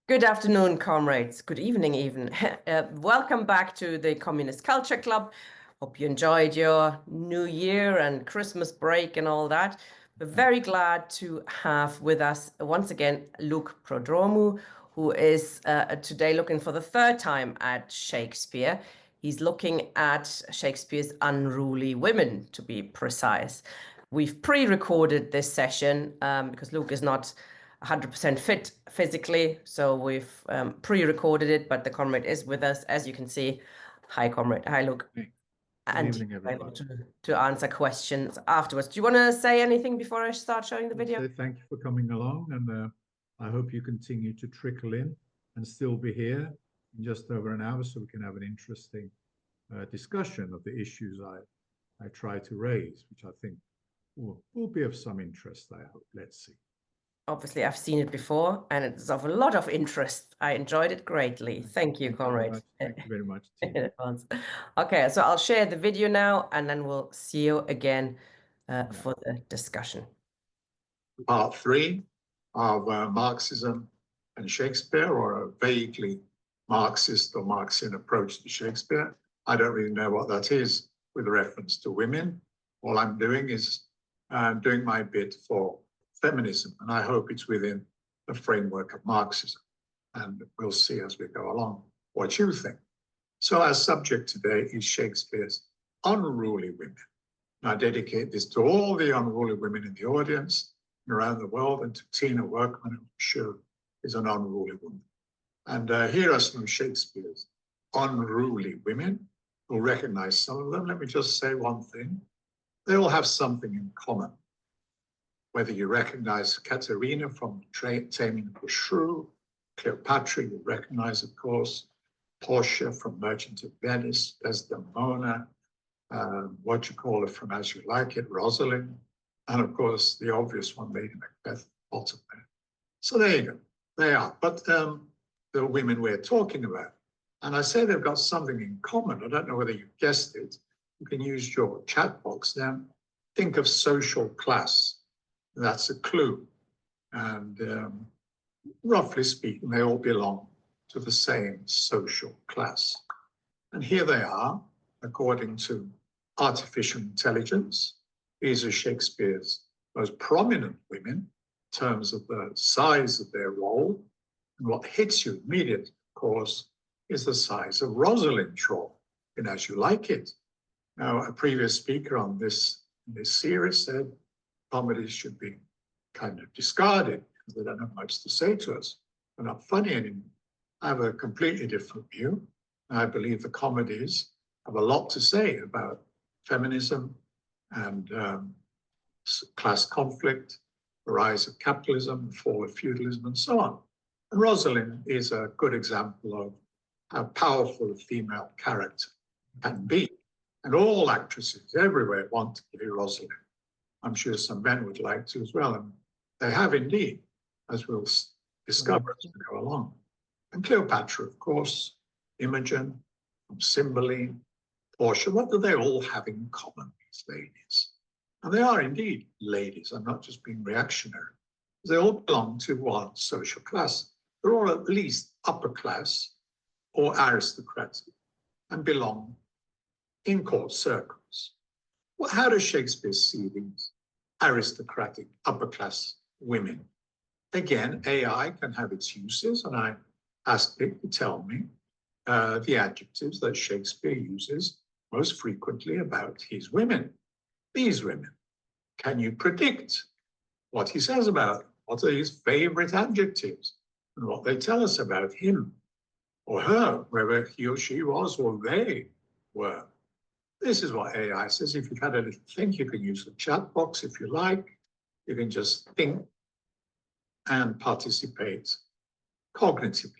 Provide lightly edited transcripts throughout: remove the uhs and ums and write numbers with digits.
Good afternoon, comrades. Good evening, even. Welcome back to the Communist Culture Club. Hope you enjoyed your New Year and Christmas break and all that. We're very glad to have with us once again Luke Prodromou, who is today looking for the third time at Shakespeare. He's looking at Shakespeare's Unruly Women, to be precise. We've pre-recorded this session because Luke is not 100% fit physically, so we've pre-recorded it, but the comrade is with us, as you can see. Hi, comrade. Hi, Luke. Good And evening, everybody. to answer questions afterwards. Do you want to say anything before I start showing the video? So thank you for coming along, and I hope you continue to trickle in and still be here in just over an hour so we can have an interesting discussion of the issues I try to raise, which I think will be of some interest, I hope. Let's see. Obviously, I've seen it before, and it's of a lot of interest. I enjoyed it greatly. Thank you, comrade. Thank you very much. Okay, so I'll share the video now, and then we'll see you again for the discussion. Part 3 of Marxism and Shakespeare, or a vaguely Marxist or Marxian approach to Shakespeare. I don't really know what that is with reference to women. All I'm doing is doing my bit for feminism, and I hope it's within the framework of Marxism. And we'll see as we go along what you think. So our subject today is Shakespeare's Unruly Women. And I dedicate this to all the unruly women in the audience and around the world, and to Tina Workman, who I'm sure is an unruly woman. And here are some of Shakespeare's unruly women. You'll recognize some of them. Let me just say one thing. They all have something in common. Whether you recognize Katerina from Taming of the Shrew, Cleopatra, you recognize, of course, Portia from Merchant of Venice, Desdemona, what you call it from As You Like It, Rosalind, and of course, the obvious one, Lady Macbeth, bottom there. So there you go, they are. But the women we're talking about, and I say they've got something in common. I don't know whether you guessed it. You can use your chat box now. Think of social class. That's a clue. And roughly speaking, they all belong to the same social class. And here they are, according to artificial intelligence. These are Shakespeare's most prominent women in terms of the size of their role. And what hits you immediately, of course, is the size of Rosalind's role in As You Like It. Now, a previous speaker on this series said comedies should be kind of discarded because they don't have much to say to us. They're not funny anymore. I have a completely different view. I believe the comedies have a lot to say about feminism and class conflict, the rise of capitalism, the fall of feudalism, and so on. And Rosalind is a good example of how powerful a female character can be. And all actresses everywhere want to be Rosalind. I'm sure some men would like to as well, and they have indeed, as we'll discover as we go along. And Cleopatra, of course, Imogen, Cymbeline, Portia, what do they all have in common, these ladies? And they are indeed ladies. I'm not just being reactionary. They all belong to one social class. They're all at least upper class or aristocratic and belong in court circles. Well, how does Shakespeare see these aristocratic upper class women? Again, AI can have its uses, and I asked it to tell me the adjectives that Shakespeare uses most frequently about his women, these women. Can you predict what he says about them? What are his favorite adjectives and what they tell us about him or her, wherever he or she was or they were? This is what AI says. If you've had a little think, you can use the chat box if you like. You can just think and participate cognitively,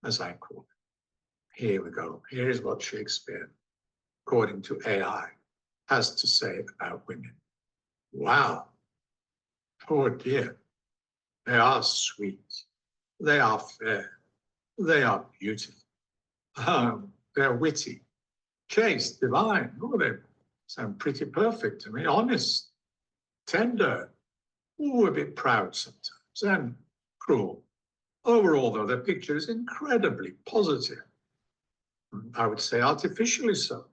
as I call it. Here we go. Here is what Shakespeare, according to AI, has to say about women. Wow. Oh dear. They are sweet. They are fair. They are beautiful. They're witty, chaste, divine. Oh, they sound pretty perfect to me. Honest, tender. Oh, a bit proud sometimes and cruel. Overall, though, the picture is incredibly positive. I would say artificially so.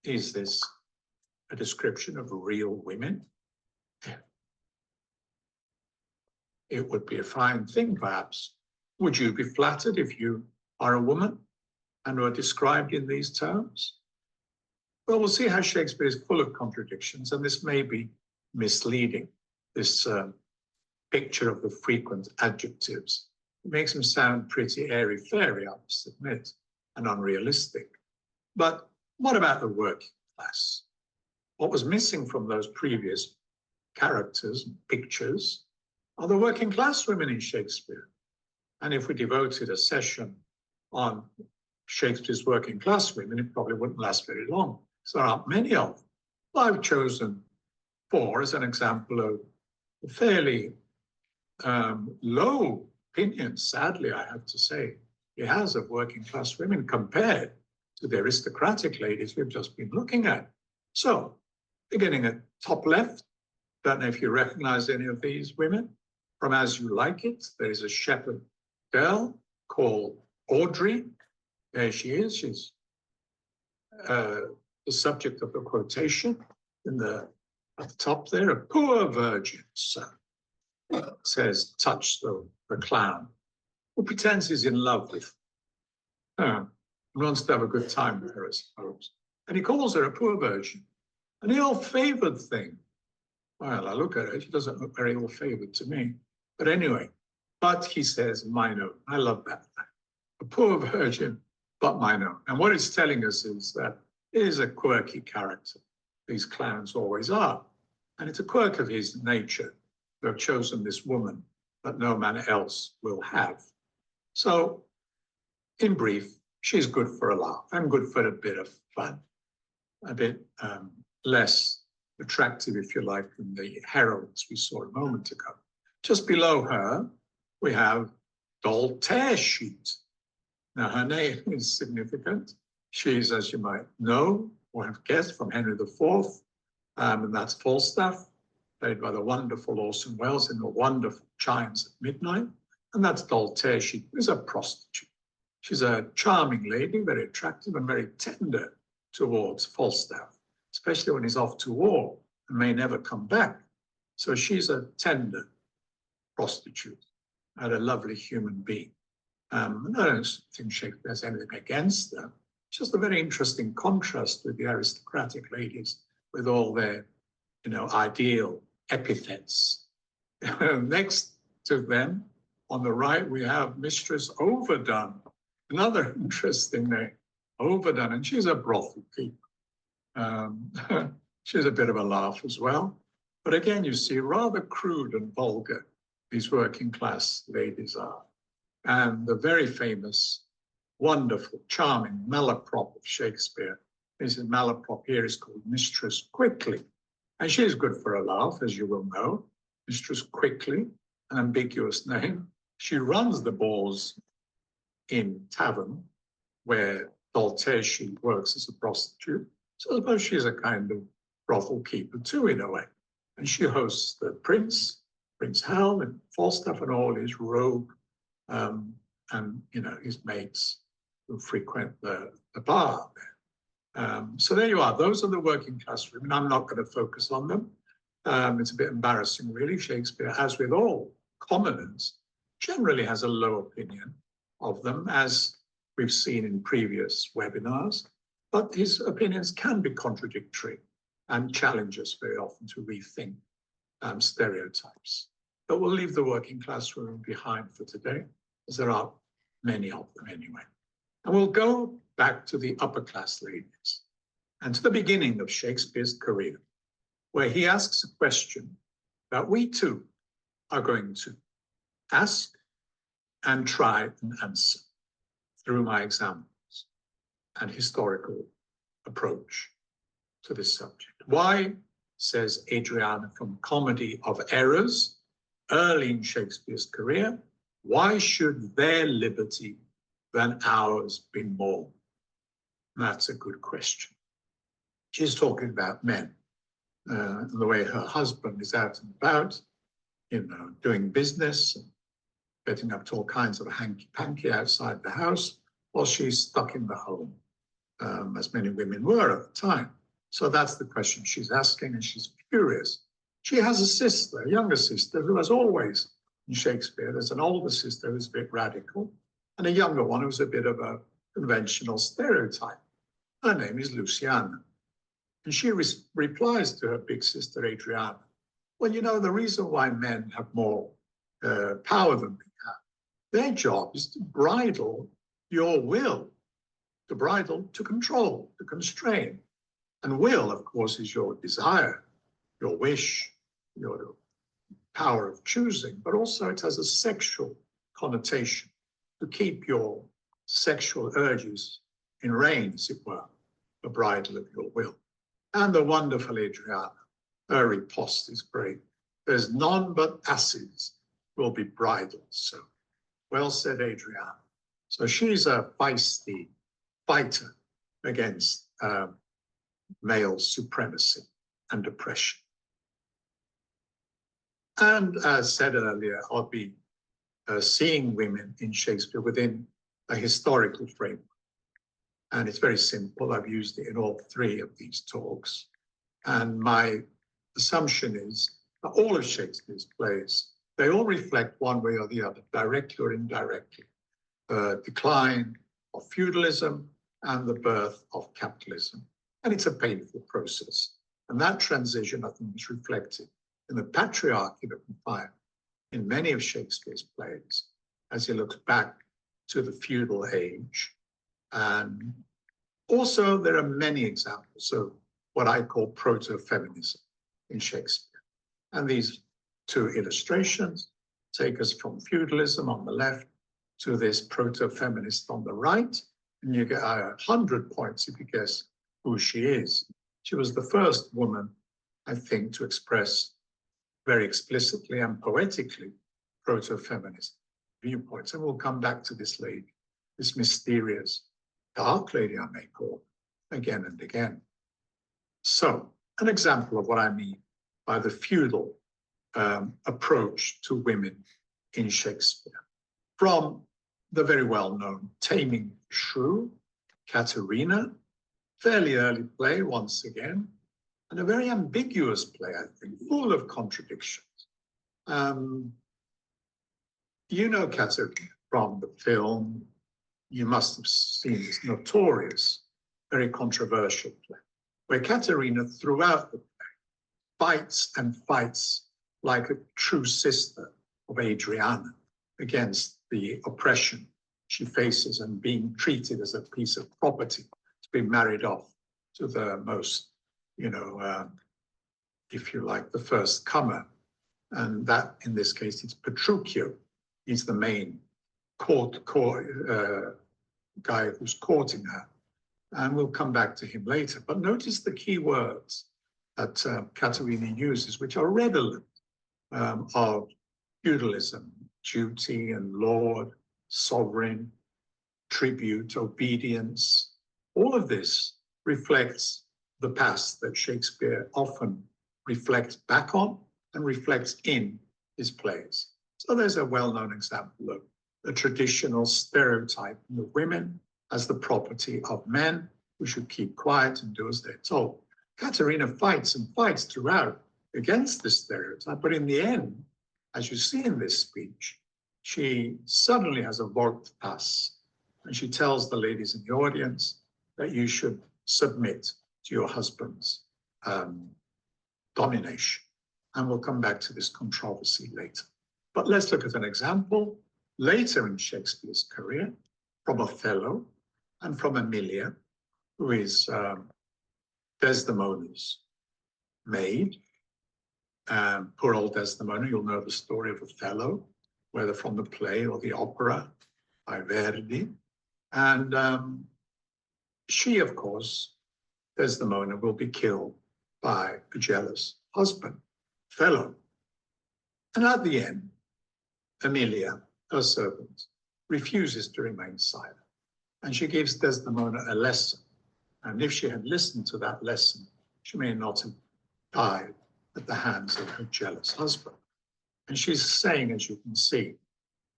Is this a description of real women? It would be a fine thing, perhaps. Would you be flattered if you are a woman and were described in these terms? Well, we'll see how Shakespeare is full of contradictions, and this may be misleading, this picture of the frequent adjectives. It makes him sound pretty airy-fairy, I must admit, and unrealistic. But what about the working class? What was missing from those previous characters and pictures are the working class women in Shakespeare. And if we devoted a session on Shakespeare's working class women, it probably wouldn't last very long. So there aren't many of them. I've chosen 4 as an example of fairly low opinion, sadly, I have to say, he has of working class women compared to the aristocratic ladies we've just been looking at. So, beginning at top left, don't know if you recognize any of these women. From As You Like It, there is a shepherd girl called Audrey. There she is. She's the subject of the quotation at the top there. A poor virgin son, says Touchstone, the clown, who pretends he's in love with her and wants to have a good time with her, I suppose. And he calls her a poor virgin, an ill-favored thing. Well, I look at her, she doesn't look very ill-favored to me. But anyway, but he says, mine own. I love that. A poor virgin, but mine own. And what it's telling us is that it is a quirky character. These clowns always are. And it's a quirk of his nature to have chosen this woman that no man else will have. So, in brief, she's good for a laugh and good for a bit of fun. A bit less attractive, if you like, than the heroines we saw a moment ago. Just below her, we have Doll Tearsheet. Now, her name is significant. She's, as you might know or have guessed, from Henry IV, and that's Falstaff, played by the wonderful Orson Welles in the wonderful Chimes at Midnight. And that's Doll Tearsheet, who's a prostitute. She's a charming lady, very attractive and very tender towards Falstaff, especially when he's off to war and may never come back. So she's a tender prostitute and a lovely human being. I don't think Shakespeare has anything against them. It's just a very interesting contrast with the aristocratic ladies with all their, ideal epithets. Next to them, on the right, we have Mistress Overdone, another interesting name, Overdone, and she's a brothel keeper. She's a bit of a laugh as well. But again, you see, rather crude and vulgar these working class ladies are. And the very famous, wonderful, charming malaprop of Shakespeare, Mrs. Malaprop here is called Mistress Quickly. And she's good for a laugh, as you will know. Mistress Quickly, an ambiguous name. She runs the balls in tavern where Doll Tearsheet works as a prostitute. So I suppose she's a kind of brothel keeper too, in a way. And she hosts the Prince Hal and Falstaff and all his rogue and, his mates who frequent the bar there. So there you are. Those are the working class women. I'm not going to focus on them. It's a bit embarrassing, really. Shakespeare, as with all commoners, generally has a low opinion of them, as we've seen in previous webinars. But his opinions can be contradictory and challenge us very often to rethink stereotypes. But we'll leave the working class women behind for today, as there are many of them anyway. And we'll go back to the upper class ladies and to the beginning of Shakespeare's career, where he asks a question that we too are going to ask and try and answer through my examples and historical approach to this subject. Why, says Adriana from Comedy of Errors, early in Shakespeare's career, why should their liberty than ours be more? That's a good question. She's talking about men, and the way her husband is out and about, doing business, getting up to all kinds of hanky-panky outside the house, while she's stuck in the home, as many women were at the time. So that's the question she's asking, and she's furious. She has a sister, a younger sister, who, as always in Shakespeare, there's an older sister who's a bit radical, and a younger one who's a bit of a conventional stereotype. Her name is Luciana. And she replies to her big sister, Adriana, well, you know, the reason why men have more power than we have, their job is to bridle your will, to control, to constrain. And will, of course, is your desire, your wish, your power of choosing, but also it has a sexual connotation to keep your sexual urges in rein, as it were, the bridle of your will. And the wonderful Adriana, her riposte is great. There's none but asses will be bridled. So well said, Adriana. So she's a feisty fighter against male supremacy and oppression. And as said earlier, I'll be seeing women in Shakespeare within a historical framework. And it's very simple. I've used it in all three of these talks. And my assumption is that all of Shakespeare's plays, they all reflect one way or the other, directly or indirectly, the decline of feudalism and the birth of capitalism. And it's a painful process. And that transition, I think, is reflected in the patriarchy that we find in many of Shakespeare's plays as he looks back to the feudal age. And also, there are many examples of what I call proto-feminism in Shakespeare. And these two illustrations take us from feudalism on the left to this proto-feminist on the right. And you get 100 points if you guess who she is. She was the first woman, I think, to express very explicitly and poetically proto-feminist viewpoints. And we'll come back to this lady, this mysterious dark lady, I may call, again and again. So, an example of what I mean by the feudal approach to women in Shakespeare. From the very well-known Taming the Shrew, Katharina, fairly early play once again, and a very ambiguous play, I think, full of contradictions. You know Katharina from the film. You must have seen this notorious, very controversial play, where Katharina, throughout the play, fights and fights like a true sister of Adriana against the oppression she faces and being treated as a piece of property to be married off to the most, if you like, the first comer. And that, in this case, it's Petruchio. He's the main guy who's courting her. And we'll come back to him later. But notice the key words that Katharina uses, which are redolent of feudalism: duty and lord, sovereign, tribute, obedience. All of this reflects the past that Shakespeare often reflects back on and reflects in his plays. So there's a well-known example of a traditional stereotype of women as the property of men who should keep quiet and do as they're told. Katharina fights and fights throughout against this stereotype, but in the end, as you see in this speech, she suddenly has a volte passe, and she tells the ladies in the audience that you should submit to your husband's domination. And we'll come back to this controversy later. But let's look at an example later in Shakespeare's career from Othello and from Emilia, who is Desdemona's maid. Poor old Desdemona, you'll know the story of Othello, whether from the play or the opera by Verdi. And she, of course, Desdemona, will be killed by a jealous husband, Othello. And at the end, Emilia, her servant, refuses to remain silent. And she gives Desdemona a lesson. And if she had listened to that lesson, she may not have died at the hands of her jealous husband. And she's saying, as you can see,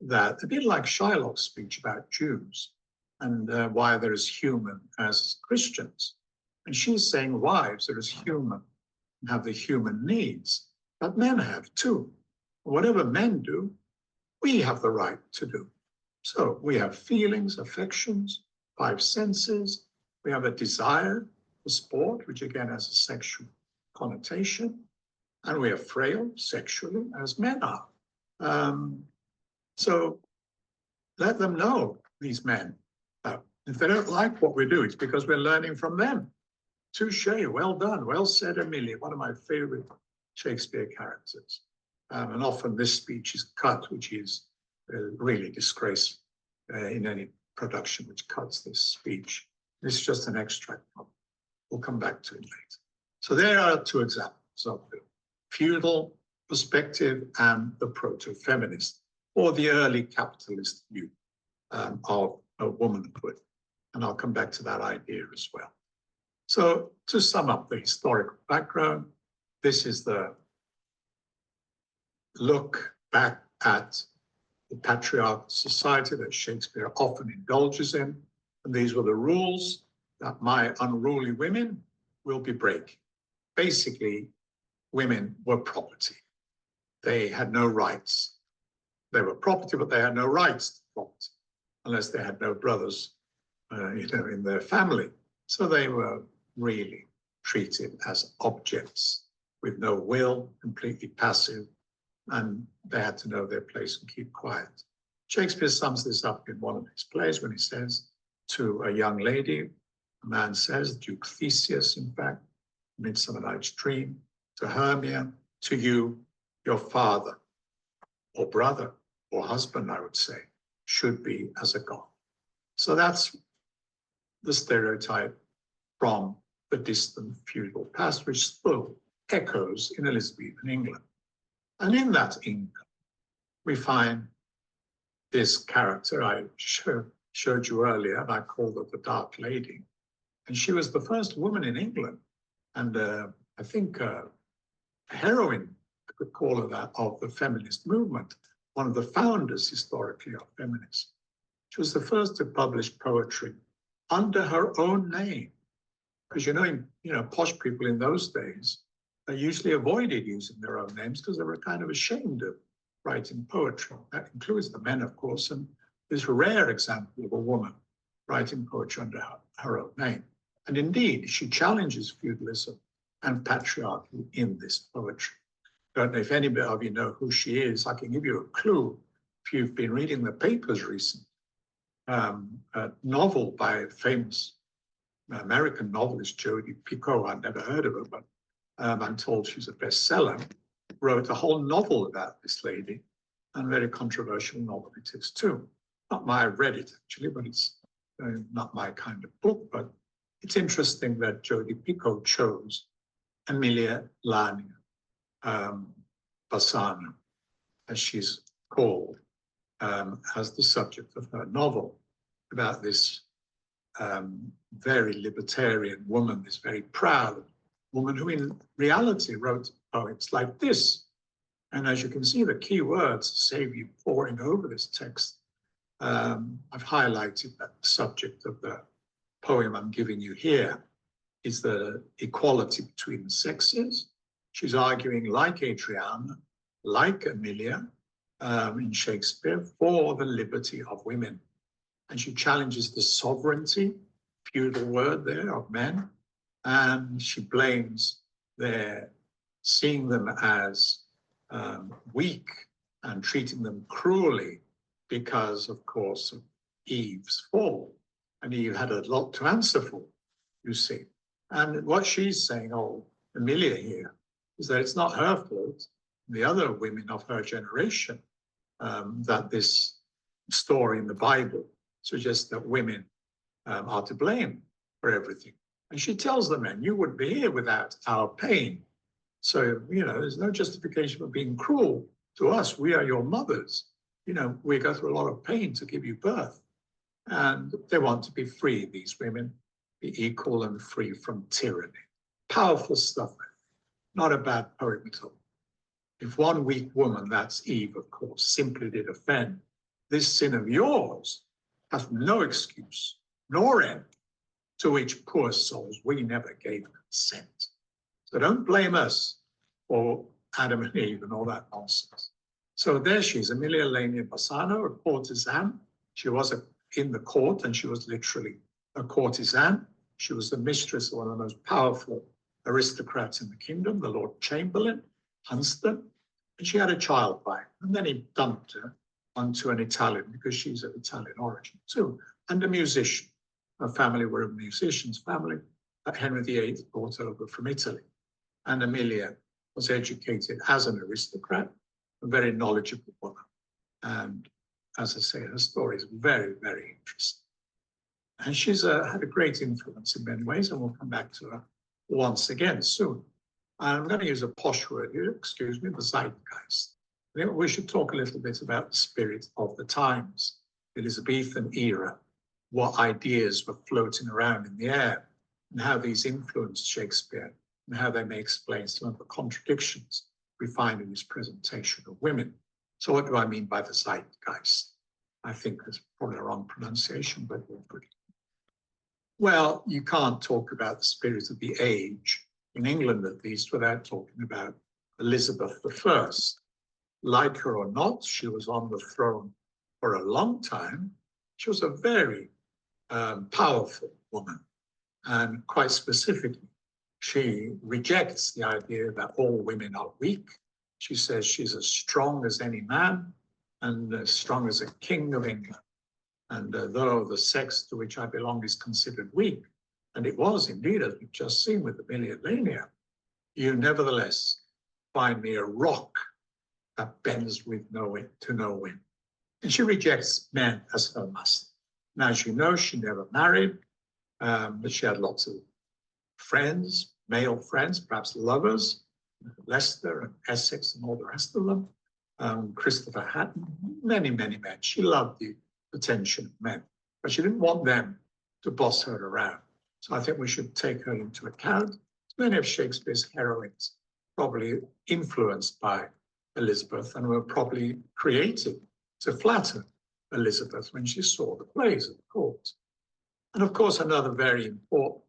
that, a bit like Shylock's speech about Jews and why they're as human as Christians. And she's saying wives are as human and have the human needs that men have too. Whatever men do, we have the right to do. So we have feelings, affections, 5 senses. We have a desire for sport, which again has a sexual connotation. And we are frail sexually as men are. So let them know, these men. If they don't like what we do, it's because we're learning from them. Touche, well done, well said, Amelia, one of my favorite Shakespeare characters. And often this speech is cut, which is really disgraceful in any production which cuts this speech. This is just an extract from it. We'll come back to it later. So there are 2 examples of the feudal perspective and the proto-feminist, or the early capitalist view of womanhood. And I'll come back to that idea as well. So to sum up the historical background, this is the look back at the patriarchal society that Shakespeare often indulges in. And these were the rules that my unruly women will be breaking. Basically, women were property. They had no rights. They were property, but they had no rights to property, unless they had no brothers, in their family. So they were really treated as objects with no will, completely passive, and they had to know their place and keep quiet. Shakespeare sums this up in one of his plays when he says to a young lady, a man says, Duke Theseus, in fact, Midsummer Night's Dream, to Hermia, to you, your father, or brother, or husband, I would say, should be as a god. So that's the stereotype from the distant feudal past, which still echoes in Elizabethan England. And in that England, we find this character I showed you earlier, and I called her the Dark Lady. And she was the first woman in England, and I think a heroine, I could call her that, of the feminist movement, one of the founders historically of feminism. She was the first to publish poetry under her own name. Because posh people in those days usually avoided using their own names because they were kind of ashamed of writing poetry. That includes the men, of course, and this rare example of a woman writing poetry under her own name. And indeed, she challenges feudalism and patriarchy in this poetry. I don't know if any of you know who she is. I can give you a clue if you've been reading the papers recently. A novel by a famous American novelist, Jodi Picoult. I'd never heard of her, but I'm told she's a bestseller. Wrote a whole novel about this lady, and a very controversial novel it is too. I've read it actually, but it's not my kind of book. But it's interesting that Jodi Picoult chose Emilia Lania Bassano, as she's called, as the subject of her novel, about this very libertarian woman, this very proud woman who in reality wrote poems like this. And as you can see, the key words save you poring over this text. I've highlighted that the subject of the poem I'm giving you here is the equality between the sexes. She's arguing, like Adriana, like Emilia in Shakespeare, for the liberty of women. And she challenges the sovereignty, feudal word there, of men. And she blames their seeing them as weak and treating them cruelly because, of course, of Eve's fall. And Eve had a lot to answer for, you see. And what she's saying, Emilia here, is that it's not her fault, the other women of her generation, that this story in the Bible suggests that women are to blame for everything. And she tells the men, you wouldn't be here without our pain. So, there's no justification for being cruel to us. We are your mothers. We go through a lot of pain to give you birth. And they want to be free, these women, be equal and free from tyranny. Powerful stuff. Not a bad poem at all. If one weak woman, that's Eve, of course, simply did offend this sin of yours hath no excuse, nor end, to which poor souls we never gave consent. So don't blame us for Adam and Eve and all that nonsense. So there she is, Emilia Lania Bassano, a courtesan. She was in the court, and she was literally a courtesan. She was the mistress of one of the most powerful aristocrats in the kingdom, the Lord Chamberlain, Hunsdon, and she had a child by him. And then he dumped her onto an Italian, because she's of Italian origin too, and a musician. Her family were a musician's family that Henry VIII brought over from Italy. And Emilia was educated as an aristocrat, a very knowledgeable woman. And as I say, her story is very, very interesting. And she's had a great influence in many ways, and we'll come back to her once again soon. I'm going to use a posh word here, excuse me, the zeitgeist. I think we should talk a little bit about the spirit of the times, the Elizabethan era, what ideas were floating around in the air, and how these influenced Shakespeare, and how they may explain some of the contradictions we find in his presentation of women. So what do I mean by the zeitgeist? I think that's probably a wrong pronunciation, but well, you can't talk about the spirit of the age, in England at least, without talking about Elizabeth I. Like her or not, she was on the throne for a long time. She was a very powerful woman. And quite specifically, she rejects the idea that all women are weak. She says she's as strong as any man and as strong as a king of England. And though the sex to which I belong is considered weak, and it was indeed, as we've just seen with Emilia Lania, you nevertheless find me a rock that bends with to no wind. And she rejects men as her master. Now, as you know, she never married, but she had lots of friends, male friends, perhaps lovers, Leicester and Essex and all the rest of them, Christopher Hatton, many, many men. She loved the attention of men, but she didn't want them to boss her around. So I think we should take her into account. Many of Shakespeare's heroines probably influenced by Elizabeth and were probably created to flatter Elizabeth when she saw the plays at the court. And of course, another very important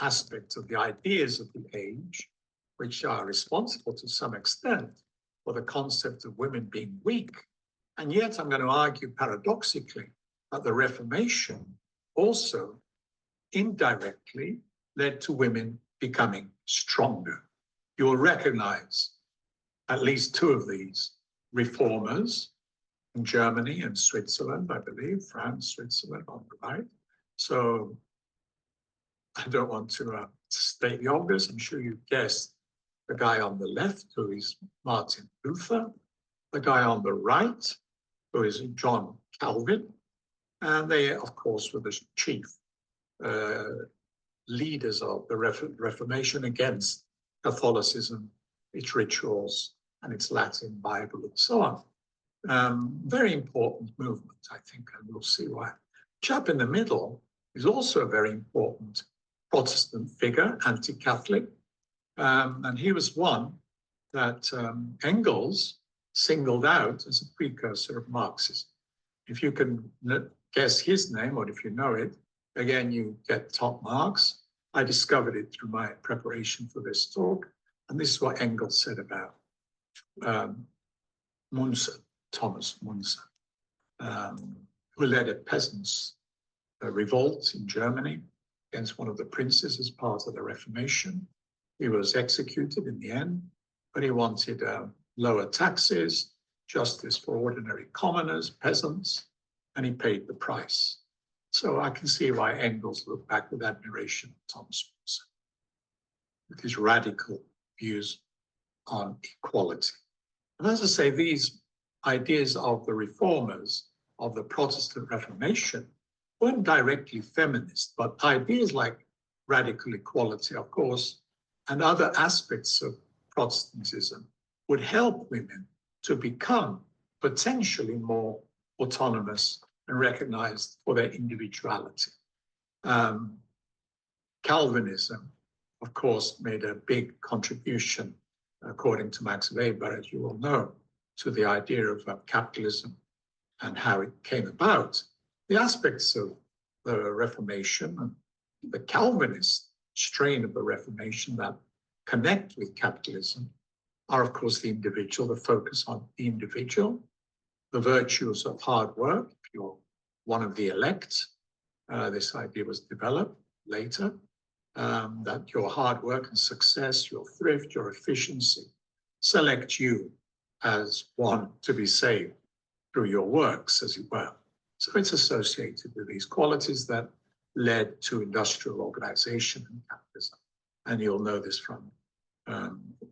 aspect of the ideas of the age, which are responsible to some extent for the concept of women being weak. And yet I'm going to argue paradoxically that the Reformation also indirectly led to women becoming stronger. You will recognize at least two of these reformers in Germany and Switzerland, I believe, France, Switzerland on the right. So I don't want to state the obvious. I'm sure you guessed the guy on the left, who is Martin Luther, the guy on the right, who is John Calvin, and they, of course, were the chief leaders of the Reformation against Catholicism, its rituals, and its Latin Bible, and so on. Very important movement, I think, and we'll see why. Chap in the middle is also a very important Protestant figure, anti-Catholic, and he was one that Engels singled out as a precursor of Marxism. If you can guess his name, or if you know it, again, you get top marks. I discovered it through my preparation for this talk, and this is what Engels said about Munzer, Thomas Munzer, who led a peasants' revolt in Germany against one of the princes as part of the Reformation. He was executed in the end, but he wanted lower taxes, justice for ordinary commoners, peasants, and he paid the price. So I can see why Engels looked back with admiration at Thomas Munzer, with his radical views on equality. And as I say, these ideas of the reformers of the Protestant Reformation weren't directly feminist, but ideas like radical equality, of course, and other aspects of Protestantism would help women to become potentially more autonomous and recognized for their individuality. Calvinism, of course, made a big contribution, according to Max Weber, as you all know, to the idea of capitalism and how it came about, the aspects of the Reformation and the Calvinist strain of the Reformation that connect with capitalism are, of course, the individual, the focus on the individual, the virtues of hard work. If you're one of the elect, this idea was developed later, that your hard work and success, your thrift, your efficiency, select you as one to be saved through your works, as it were. So it's associated with these qualities that led to industrial organization and capitalism. And you'll know this from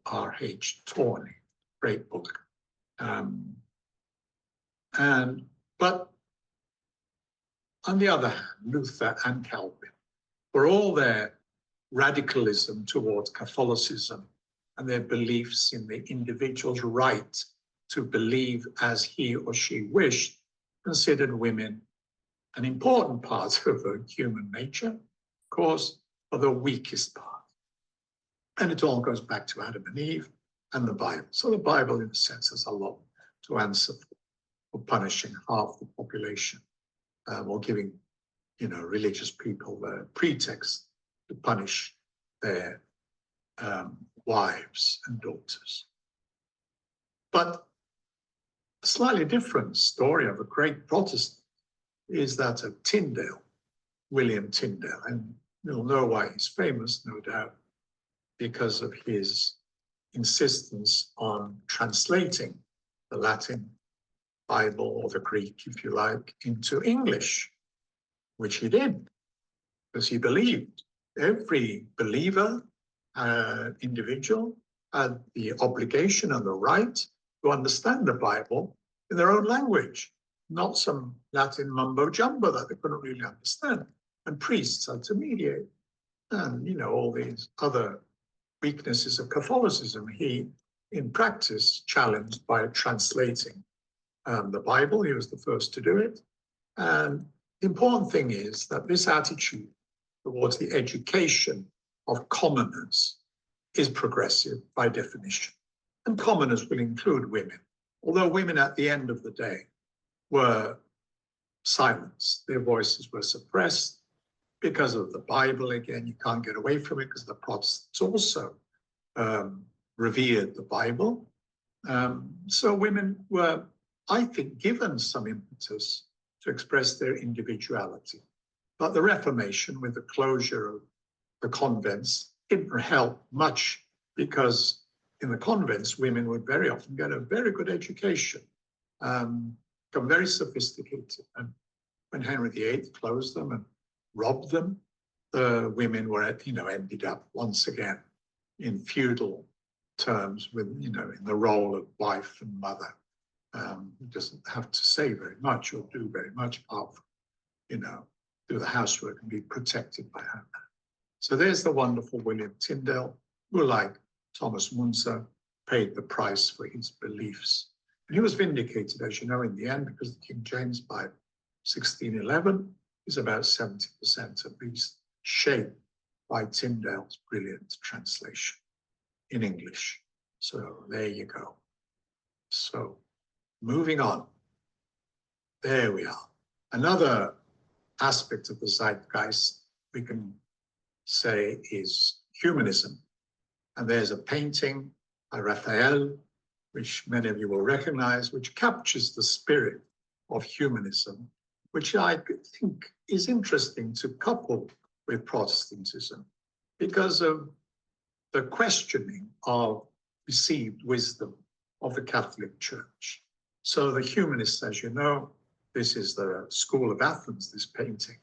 R.H. Tawney, great book. But on the other hand, Luther and Calvin, for all their radicalism towards Catholicism and their beliefs in the individual's right to believe as he or she wished, considered women an important part of human nature, of course, but the weakest part. And it all goes back to Adam and Eve and the Bible. So the Bible, in a sense, has a lot to answer for punishing half the population, or giving, religious people the pretext to punish their wives and daughters. But a slightly different story of a great Protestant is that of Tyndale, William Tyndale. And you'll know why he's famous, no doubt, because of his insistence on translating the Latin Bible, or the Greek, if you like, into English, which he did, because he believed every believer, individual, had the obligation and the right to understand the Bible in their own language, not some Latin mumbo jumbo that they couldn't really understand. And priests had to mediate. And, all these other weaknesses of Catholicism, he, in practice, challenged by translating the Bible. He was the first to do it. And the important thing is that this attitude towards the education of commoners is progressive by definition. And commoners will include women, although women at the end of the day were silenced. Their voices were suppressed because of the Bible. Again, you can't get away from it because the Protestants also revered the Bible. So women were, I think, given some impetus to express their individuality. But the Reformation, with the closure of the convents, didn't help much, because in the convents, women would very often get a very good education, become very sophisticated. And when Henry VIII closed them and robbed them, the women were, ended up once again in feudal terms with, in the role of wife and mother. Who doesn't have to say very much or do very much apart from, do the housework and be protected by her. So there's the wonderful William Tyndale, who, like Thomas Munzer, paid the price for his beliefs. And he was vindicated, as you know, in the end, because the King James Bible, 1611, is about 70% at least shaped by Tyndale's brilliant translation in English. So there you go. So moving on. There we are. Another aspect of the zeitgeist we can say is humanism. And there's a painting by Raphael, which many of you will recognize, which captures the spirit of humanism, which I think is interesting to couple with Protestantism because of the questioning of received wisdom of the Catholic Church. So the humanists, as you know, this is the School of Athens, this painting,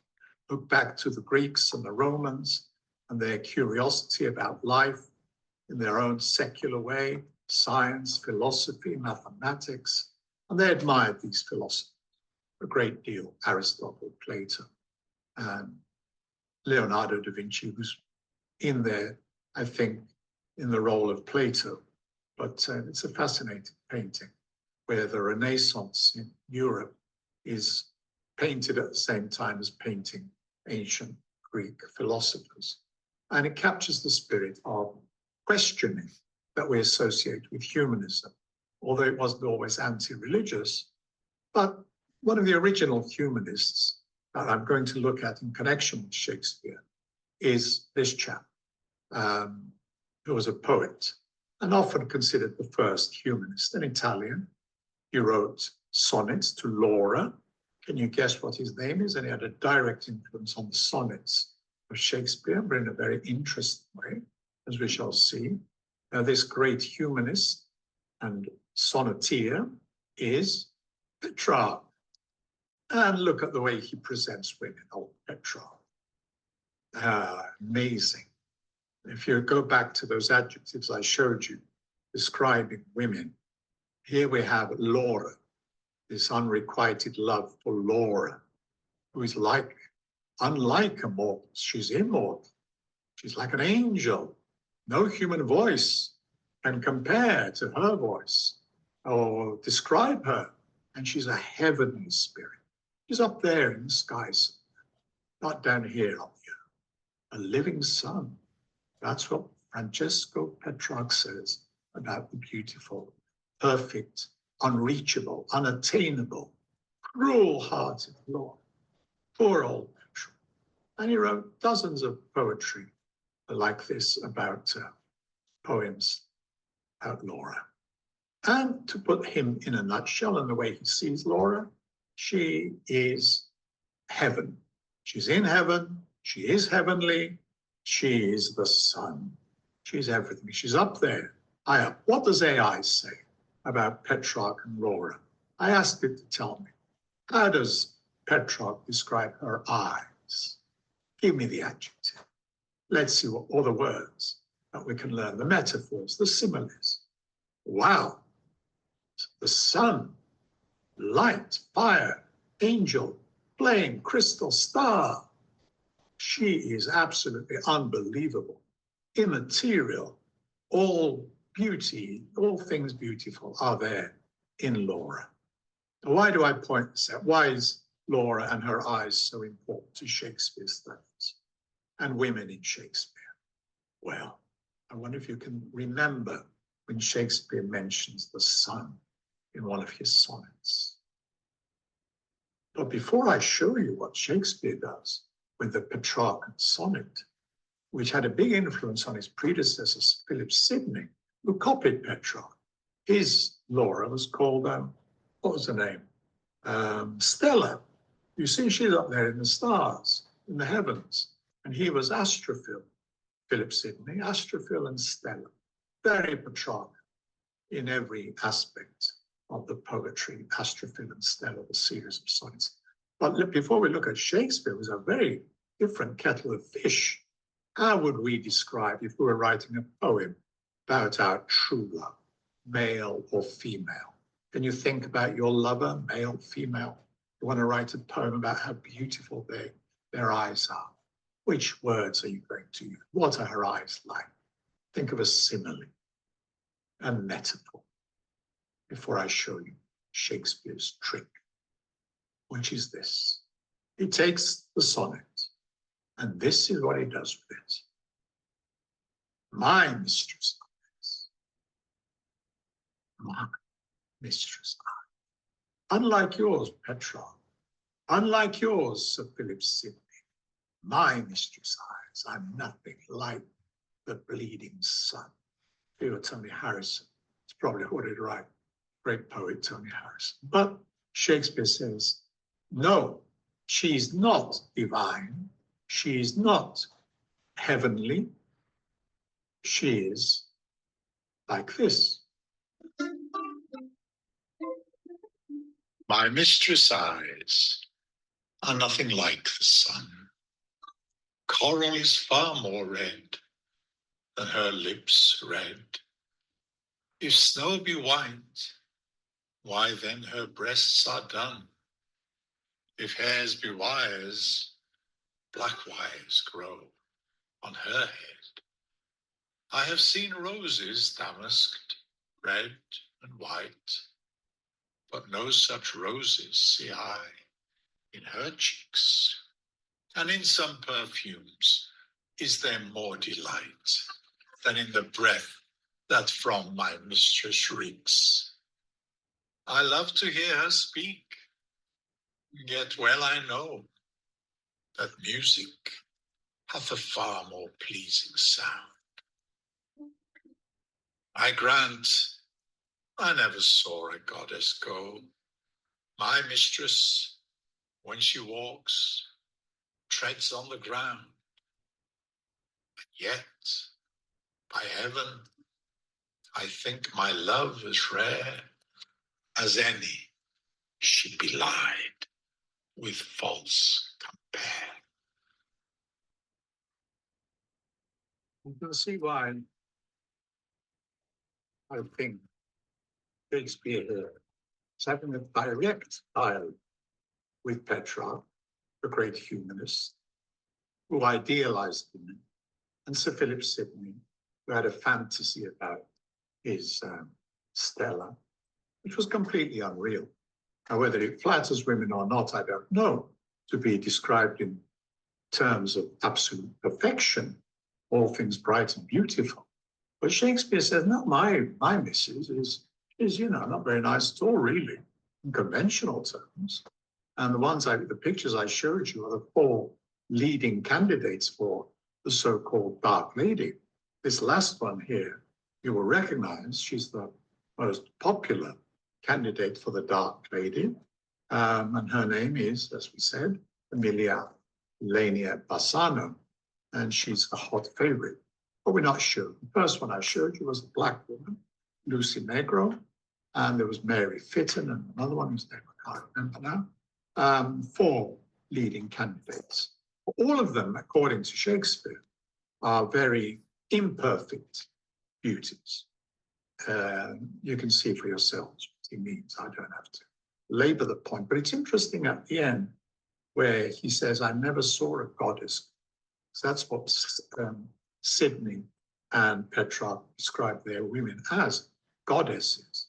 look back to the Greeks and the Romans and their curiosity about life in their own secular way, science, philosophy, mathematics, and they admired these philosophers a great deal, Aristotle, Plato, and Leonardo da Vinci, who's in there, I think, in the role of Plato. But it's a fascinating painting where the Renaissance in Europe is painted at the same time as painting ancient Greek philosophers. And it captures the spirit of questioning that we associate with humanism, although it wasn't always anti-religious, but one of the original humanists that I'm going to look at in connection with Shakespeare is this chap, who was a poet and often considered the first humanist, an Italian. He wrote sonnets to Laura. Can you guess what his name is? And he had a direct influence on the sonnets of Shakespeare, but in a very interesting way, as we shall see. Now, this great humanist and sonneteer is Petrarch. And look at the way he presents women, old Petrarch. Amazing. If you go back to those adjectives I showed you, describing women, here we have Laura, this unrequited love for Laura, who is unlike a mortal. She's immortal. She's like an angel. No human voice can compare to her voice or describe her. And she's a heavenly spirit. She's up there in the skies, not down here on the earth. A living sun. That's what Francesco Petrarch says about the beautiful, perfect, unreachable, unattainable, cruel-hearted Lord. Poor old Petrarch. And he wrote dozens of poetry like this about poems about Laura. And to put him in a nutshell and the way he sees Laura, she is heaven. She's in heaven. She is heavenly. She is the sun. She's everything. She's up there, high up. What does AI say about Petrarch and Laura? I asked it to tell me. How does Petrarch describe her eyes? Give me the adjective. Let's see what all the words that we can learn, the metaphors, the similes. Wow. The sun, light, fire, angel, flame, crystal, star. She is absolutely unbelievable, immaterial. All beauty, all things beautiful are there in Laura. Why do I point this out? Why is Laura and her eyes so important to Shakespeare's studies and women in Shakespeare? Well, I wonder if you can remember when Shakespeare mentions the sun in one of his sonnets. But before I show you what Shakespeare does with the Petrarch sonnet, which had a big influence on his predecessor, Philip Sidney, who copied Petrarch. His Laura was called, what was her name? Stella. You see, she's up there in the stars, in the heavens. And he was Astrophil, Philip Sidney, Astrophil and Stella. Very Petrarch in every aspect of the poetry, Astrophil and Stella, the series of sonnets. But before we look at Shakespeare, it was a very different kettle of fish. How would we describe, if we were writing a poem about our true love, male or female? Can you think about your lover, male, female? You want to write a poem about how beautiful their eyes are. Which words are you going to use? What are her eyes like? Think of a simile, a metaphor, before I show you Shakespeare's trick, which is this. He takes the sonnet, and this is what he does with it. My mistress eyes, my mistress eyes. Unlike yours, Petrarch, unlike yours, Sir Philip Sidney, my mistress eyes are nothing like the bleeding sun. If you were Tony Harrison, it's probably what he'd write. Great poet, Tony Harrison. But Shakespeare says, no, she's not divine. She is not heavenly. She is like this. My mistress' eyes are nothing like the sun. Coral is far more red than her lips red. If snow be white, why then her breasts are dun. If hairs be wires, black wires grow on her head. I have seen roses damasked, red and white, but no such roses see I in her cheeks. And in some perfumes is there more delight than in the breath that from my mistress reeks. I love to hear her speak, Yet well I know that music hath a far more pleasing sound. I grant I never saw a goddess go. My mistress, when she walks, treads on the ground. Yet, by heaven, I think my love as rare as any she belied with false compare. You can see why I think Shakespeare here is having a direct dialogue with Petrarch, the great humanist, who idealized women, and Sir Philip Sidney, who had a fantasy about his Stella, which was completely unreal. Now, whether it flatters women or not, I don't know, to be described in terms of absolute perfection, all things bright and beautiful. But Shakespeare says, no, my missus is, you know, not very nice at all, really, in conventional terms. And the pictures I showed you are the 4 leading candidates for the so-called Dark Lady. This last one here, you will recognize, she's the most popular candidate for the Dark Lady. And her name is, as we said, Emilia Lania Bassano, and she's a hot favorite. But we're not sure. The first one I showed you was a black woman, Lucy Negro, and there was Mary Fitton and another one whose name I can't remember now. 4 leading candidates. All of them, according to Shakespeare, are very imperfect beauties. You can see for yourselves what he means. I don't have to labor the point, but it's interesting at the end where he says, I never saw a goddess. So that's what Sidney and Petrarch describe their women as, goddesses.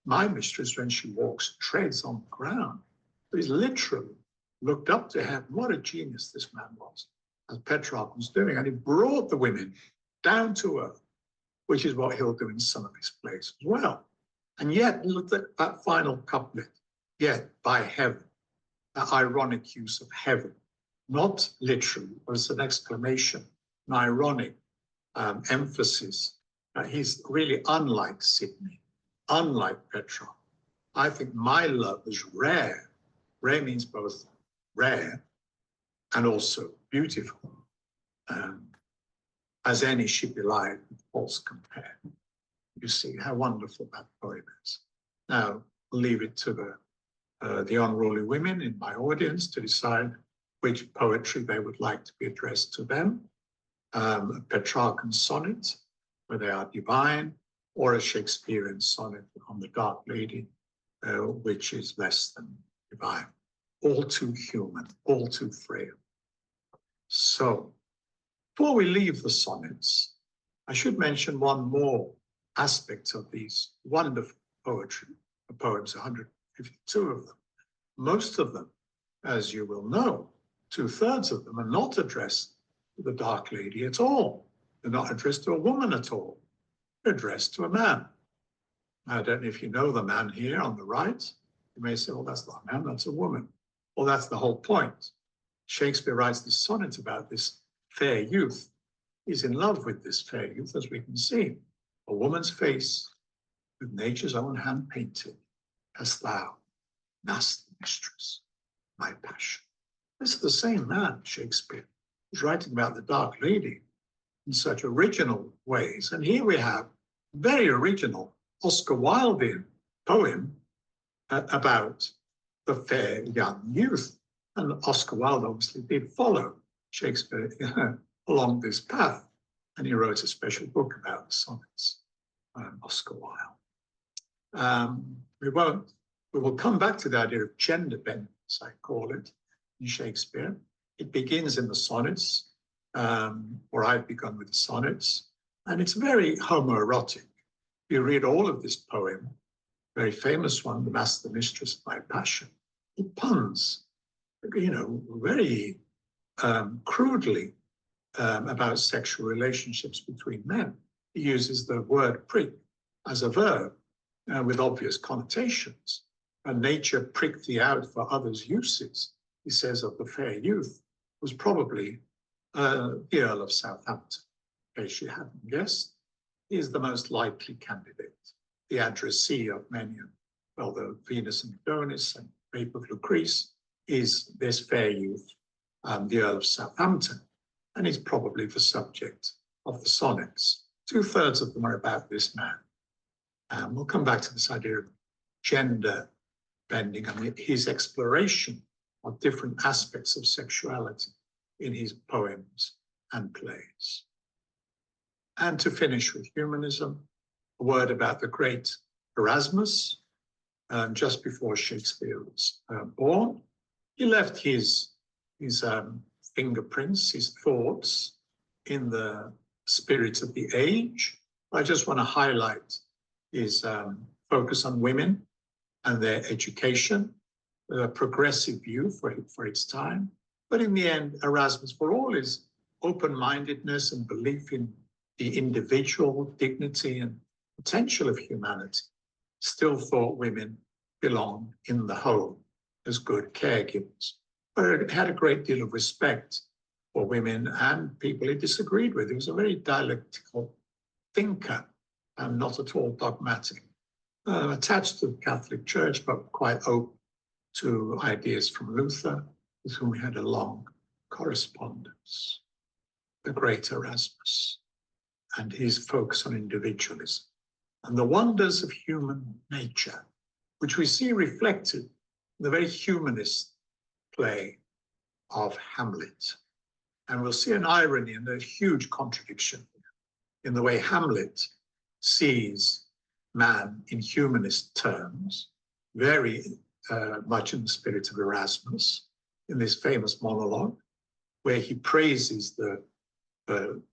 My mistress, when she walks, treads on the ground. So he's literally looked up to heaven. What a genius this man was, as Petrarch was doing. And he brought the women down to earth, which is what he'll do in some of his plays as well. And yet, look at that final couplet, yet by heaven, the ironic use of heaven, not literally, but it's an exclamation, an ironic emphasis. He's really unlike Sidney, unlike Petrarch. I think my love is rare. Rare means both rare and also beautiful, as any she belied with false compare. You see how wonderful that poem is. Now, I'll leave it to the unruly women in my audience to decide which poetry they would like to be addressed to them. A Petrarchan sonnet, where they are divine, or a Shakespearean sonnet on the Dark Lady, which is less than divine. All too human, all too frail. So, before we leave the sonnets, I should mention one more aspect of these wonderful poetry, the poems, 152 of them. Most of them, as you will know, 2/3 of them are not addressed to the Dark Lady at all. They're not addressed to a woman at all. They're addressed to a man. I don't know if you know the man here on the right. You may say, well, that's not a man, that's a woman. Well, that's the whole point. Shakespeare writes this sonnet about this fair youth. He's in love with this fair youth, as we can see. A woman's face, with nature's own hand painted, hast thou, nasty mistress, my passion. This is the same man, Shakespeare, who's writing about the Dark Lady in such original ways. And here we have very original Oscar Wildean poem about the fair young youth. And Oscar Wilde obviously did follow Shakespeare along this path. And he wrote a special book about the sonnets, Oscar Wilde. We will come back to the idea of gender bending, as I call it, in Shakespeare. It begins in the sonnets, or I've begun with the sonnets, and it's very homoerotic. You read all of this poem, very famous one, The Master Mistress of My Passion. It puns, very crudely about sexual relationships between men. He uses the word prick as a verb with obvious connotations. and nature pricked thee out for others' uses, he says of the fair youth, was probably the Earl of Southampton. In case you hadn't guessed, he is the most likely candidate, the addressee of many, well, the Venus and Adonis and Rape of Lucrece is this fair youth, the Earl of Southampton, and he's probably the subject of the sonnets. 2/3 of them are about this man. We'll come back to this idea of gender bending and his exploration of different aspects of sexuality in his poems and plays. And to finish with humanism, a word about the great Erasmus. Just before Shakespeare was born, he left his fingerprints, his thoughts in the spirit of the age. I just want to highlight his focus on women and their education, a progressive view for its time. But in the end, Erasmus, for all his open-mindedness and belief in the individual dignity and potential of humanity, still thought women belonged in the home as good caregivers. But it had a great deal of respect for women and people he disagreed with. He was a very dialectical thinker and not at all dogmatic, attached to the Catholic Church, but quite open to ideas from Luther, with whom he had a long correspondence. The great Erasmus and his focus on individualism and the wonders of human nature, which we see reflected in the very humanist play of Hamlet. And we'll see an irony and a huge contradiction in the way Hamlet sees man in humanist terms, very much in the spirit of Erasmus, in this famous monologue, where he praises the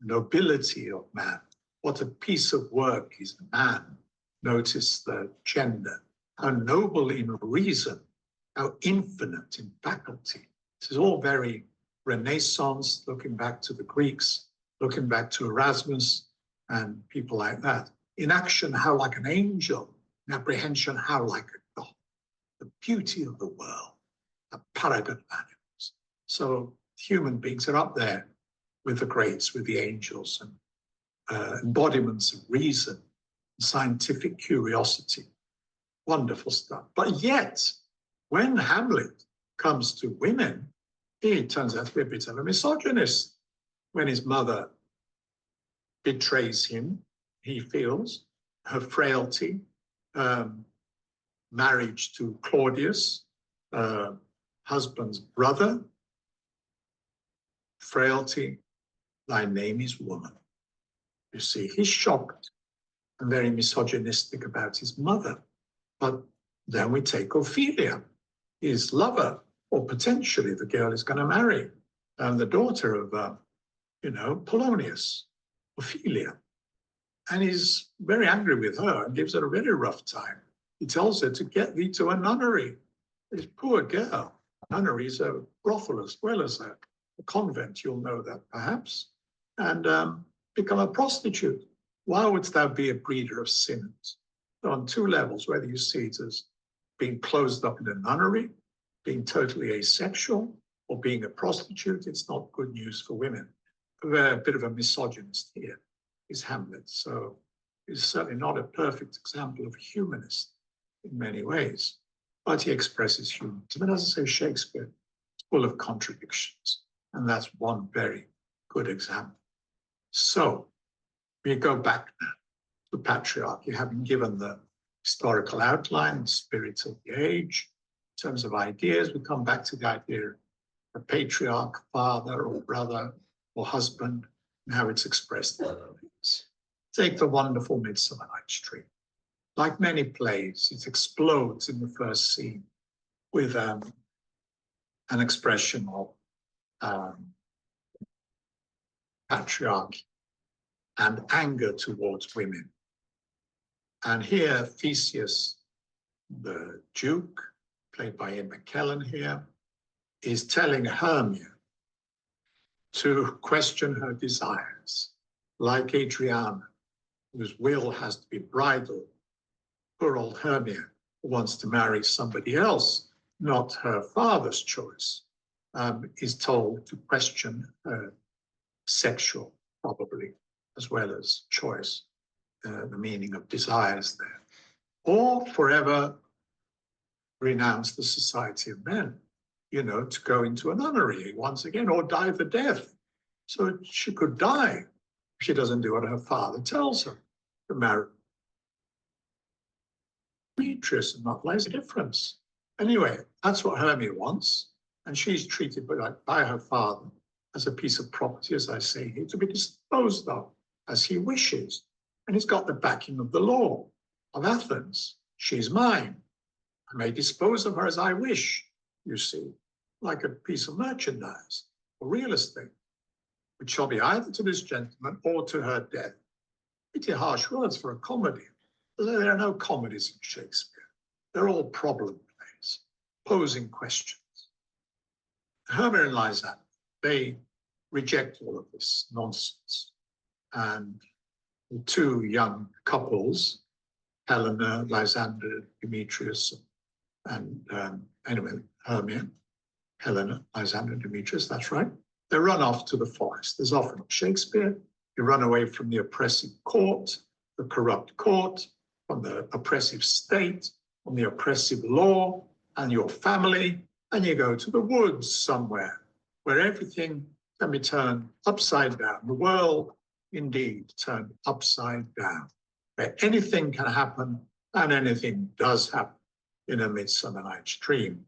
nobility of man. What a piece of work is man. Notice the gender, how noble in reason, how infinite in faculty. This is all very Renaissance, looking back to the Greeks, looking back to Erasmus and people like that. In action, how like an angel. In apprehension, how like a god. The beauty of the world, a paragon of animals. So human beings are up there with the greats, with the angels, and embodiments of reason, scientific curiosity. Wonderful stuff. But yet, when Hamlet comes to women, he turns out to be a bit of a misogynist. When his mother betrays him, he feels her frailty, marriage to Claudius, husband's brother, frailty, thy name is woman. You see, he's shocked and very misogynistic about his mother. But then we take Ophelia, his lover, or potentially the girl he's going to marry, the daughter of, Polonius, Ophelia. And he's very angry with her and gives her a very rough time. He tells her to get thee to a nunnery. This poor girl. Nunnery is a brothel as well as a convent, you'll know that perhaps, and become a prostitute. Why wouldst thou be a breeder of sinners? So on two levels, whether you see it as being closed up in a nunnery, being totally asexual, or being a prostitute, it's not good news for women. A bit of a misogynist here is Hamlet. So he's certainly not a perfect example of a humanist in many ways, but he expresses humanism. And as I say, Shakespeare is full of contradictions, and that's one very good example. So we go back now to patriarchy, having given the historical outline, the spirit of the age. In terms of ideas, we come back to the idea of a patriarch, father or brother or husband, and how it's expressed in other ways. Take the wonderful Midsummer Night's Dream. Like many plays, it explodes in the first scene with an expression of patriarchy and anger towards women. And here, Theseus, the Duke, played by Ian McKellen here, is telling Hermia to question her desires, like Adriana, whose will has to be bridled. Poor old Hermia who wants to marry somebody else, not her father's choice, is told to question her sexual, probably, as well as choice, the meaning of desires there, or forever renounce the society of men, you know, to go into a nunnery once again, or die the death. So she could die if she doesn't do what her father tells her, to marry Demetrius and not there's a difference. Anyway, that's what Hermia wants, and she's treated by her father as a piece of property, as I say here, to be disposed of as he wishes. And he's got the backing of the law of Athens. She's mine. I may dispose of her as I wish, you see, like a piece of merchandise or real estate, which shall be either to this gentleman or to her death. Pretty harsh words for a comedy. There are no comedies in Shakespeare. They're all problem plays, posing questions. Hermia and Lysander, they reject all of this nonsense. And the two young couples, Helena, Lysander, Demetrius, and anyway, Hermia, Helena, Lysander, Demetrius, that's right. They run off to the forest. There's often Shakespeare. You run away from the oppressive court, the corrupt court, from the oppressive state, from the oppressive law, and your family, and you go to the woods somewhere where everything can be turned upside down. The world, indeed, turned upside down, where anything can happen and anything does happen in A Midsummer Night's Dream.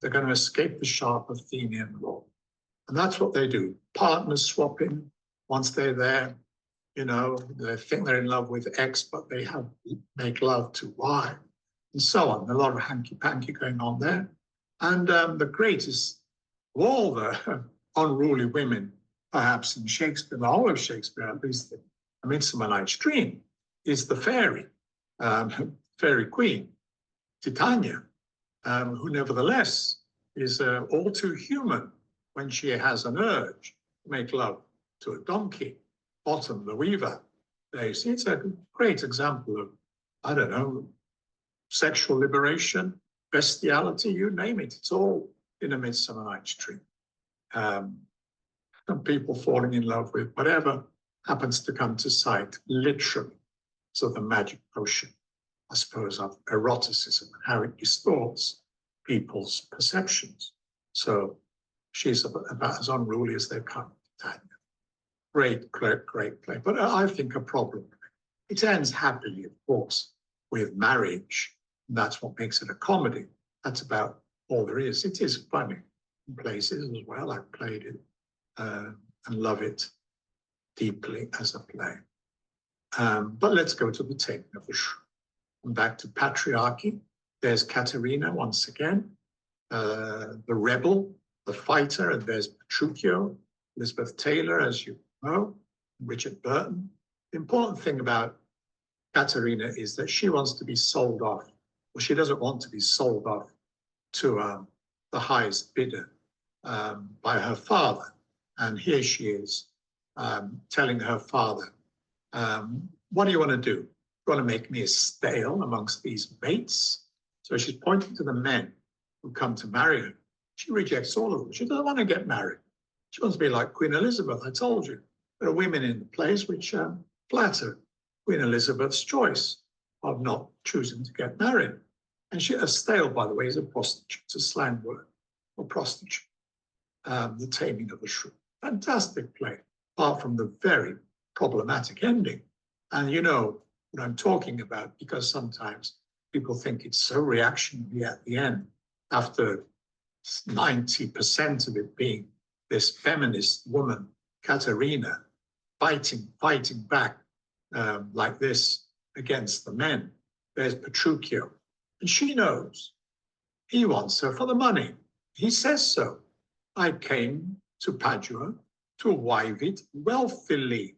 They're going to escape the sharp Athenian law. And that's what they do. Partners swapping. Once they're there, you know, they think they're in love with X, but they make love to Y, and so on. A lot of hanky-panky going on there. And the greatest of all the unruly women, perhaps in Shakespeare, the whole of Shakespeare, at least A Midsummer Night's Dream, is the fairy, fairy queen, Titania, who nevertheless is all too human when she has an urge to make love to a donkey, Bottom the weaver. It's a great example of, I don't know, sexual liberation, bestiality, you name it. It's all in A Midsummer Night's Dream. And people falling in love with whatever happens to come to sight, literally. So the magic potion, I suppose, of eroticism and how it distorts people's perceptions. So she's about as unruly as they come. Great play. But I think a problem. It ends happily, of course, with marriage. And that's what makes it a comedy. That's about all there is. It is funny in places as well. I've played it and love it deeply as a play. But let's go to the Taming of the Shrew. And back to patriarchy. There's Caterina once again, the rebel, the fighter, and there's Petruchio, Elizabeth Taylor, as you know, Richard Burton. The important thing about Caterina is that she wants to be sold off, or she doesn't want to be sold off to the highest bidder by her father. And here she is telling her father, what do you want to do? You want to make me a stale amongst these mates? So she's pointing to the men who come to marry her. She rejects all of them. She doesn't want to get married. She wants to be like Queen Elizabeth, I told you. There are women in the plays which flatter Queen Elizabeth's choice of not choosing to get married. And a stale, by the way, is a prostitute. It's a slang word for prostitute. The Taming of the Shrew. Fantastic play, apart from the very problematic ending. And you know what I'm talking about, because sometimes people think it's so reactionary at the end, after 90% of it being this feminist woman, Caterina, fighting back like this against the men. There's Petruchio, and she knows he wants her for the money. He says so. I came to Padua to wive it wealthily.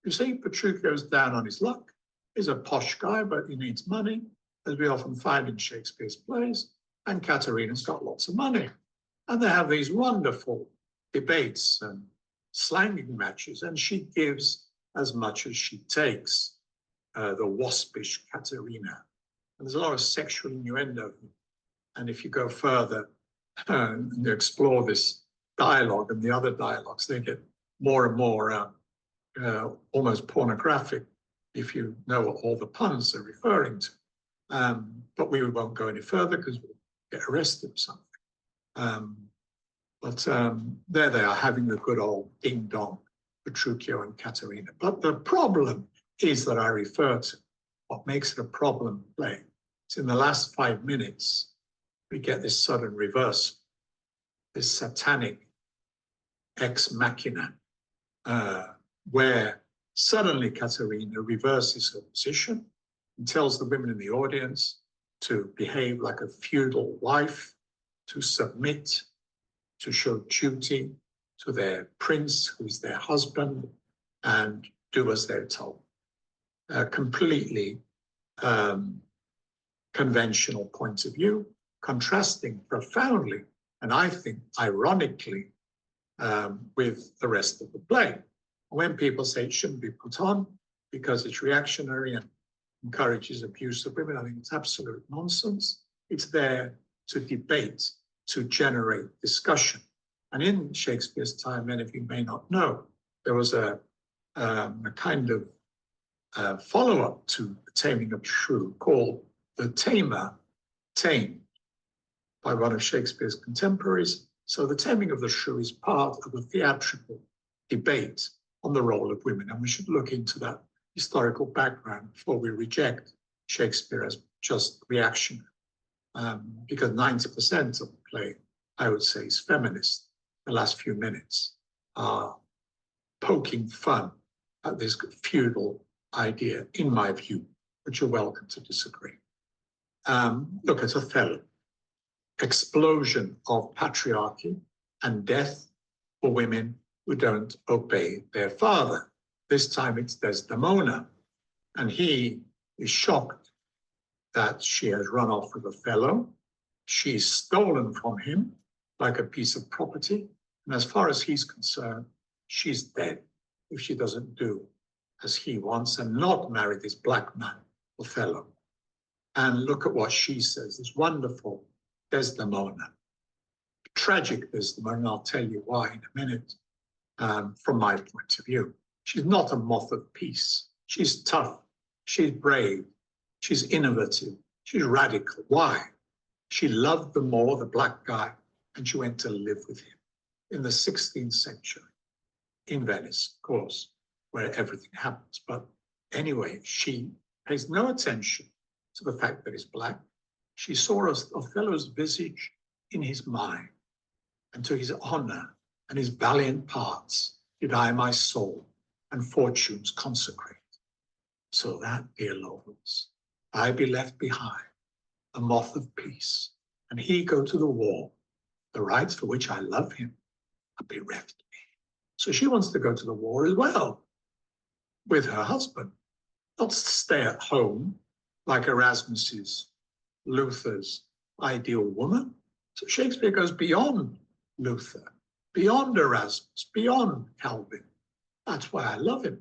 You see, Petruchio's down on his luck. He's a posh guy, but he needs money, as we often find in Shakespeare's plays. And Caterina's got lots of money. And they have these wonderful debates and slanging matches, and she gives as much as she takes, the waspish Caterina. And there's a lot of sexual innuendo. And if you go further and you explore this dialogue and the other dialogues, they get more and more almost pornographic if you know what all the puns are referring to. But we won't go any further because we'll get arrested or something. But there they are having a good old ding-dong, Petruchio and Caterina. But the problem is that I refer to what makes it a problem play. It's in the last 5 minutes, we get this sudden reverse, this satanic ex machina, where suddenly Caterina reverses her position and tells the women in the audience to behave like a feudal wife, to submit, to show duty to their prince, who is their husband, and do as they're told. Completely conventional point of view, contrasting profoundly, and I think ironically, with the rest of the play. When people say it shouldn't be put on because it's reactionary and encourages abuse of women, I think it's absolute nonsense. It's there to debate, to generate discussion. And in Shakespeare's time, many of you may not know, there was a kind of follow-up to The Taming of the Shrew called The Tamer Tamed by one of Shakespeare's contemporaries. So The Taming of the Shrew is part of a theatrical debate on the role of women, and we should look into that historical background before we reject Shakespeare as just reactionary, because 90% of the play, I would say, is feminist. The last few minutes are poking fun at this feudal idea, in my view, but you're welcome to disagree. Look at Othello. Explosion of patriarchy and death for women who don't obey their father. This time it's Desdemona, and he is shocked that she has run off with Othello. She's stolen from him like a piece of property, and as far as he's concerned, she's dead if she doesn't do as he wants and not marry this black man, Othello. And look at what she says, this wonderful Desdemona, tragic Desdemona, and I'll tell you why in a minute, from my point of view. She's not a moth of peace. She's tough, she's brave, she's innovative, she's radical. Why? She loved the Moor, the black guy, and she went to live with him in the 16th century in Venice, of course, where everything happens. But anyway, she pays no attention to the fact that he's black. She saw Othello's visage in his mind, and to his honor and his valiant parts did I my soul and fortunes consecrate. So that, dear Lovelace, I be left behind, a moth of peace, and he go to the war. The rights for which I love him are bereft me. So she wants to go to the war as well, with her husband, not stay at home like Erasmus's, Luther's ideal woman. So Shakespeare goes beyond Luther, beyond Erasmus, beyond Calvin. That's why I love him.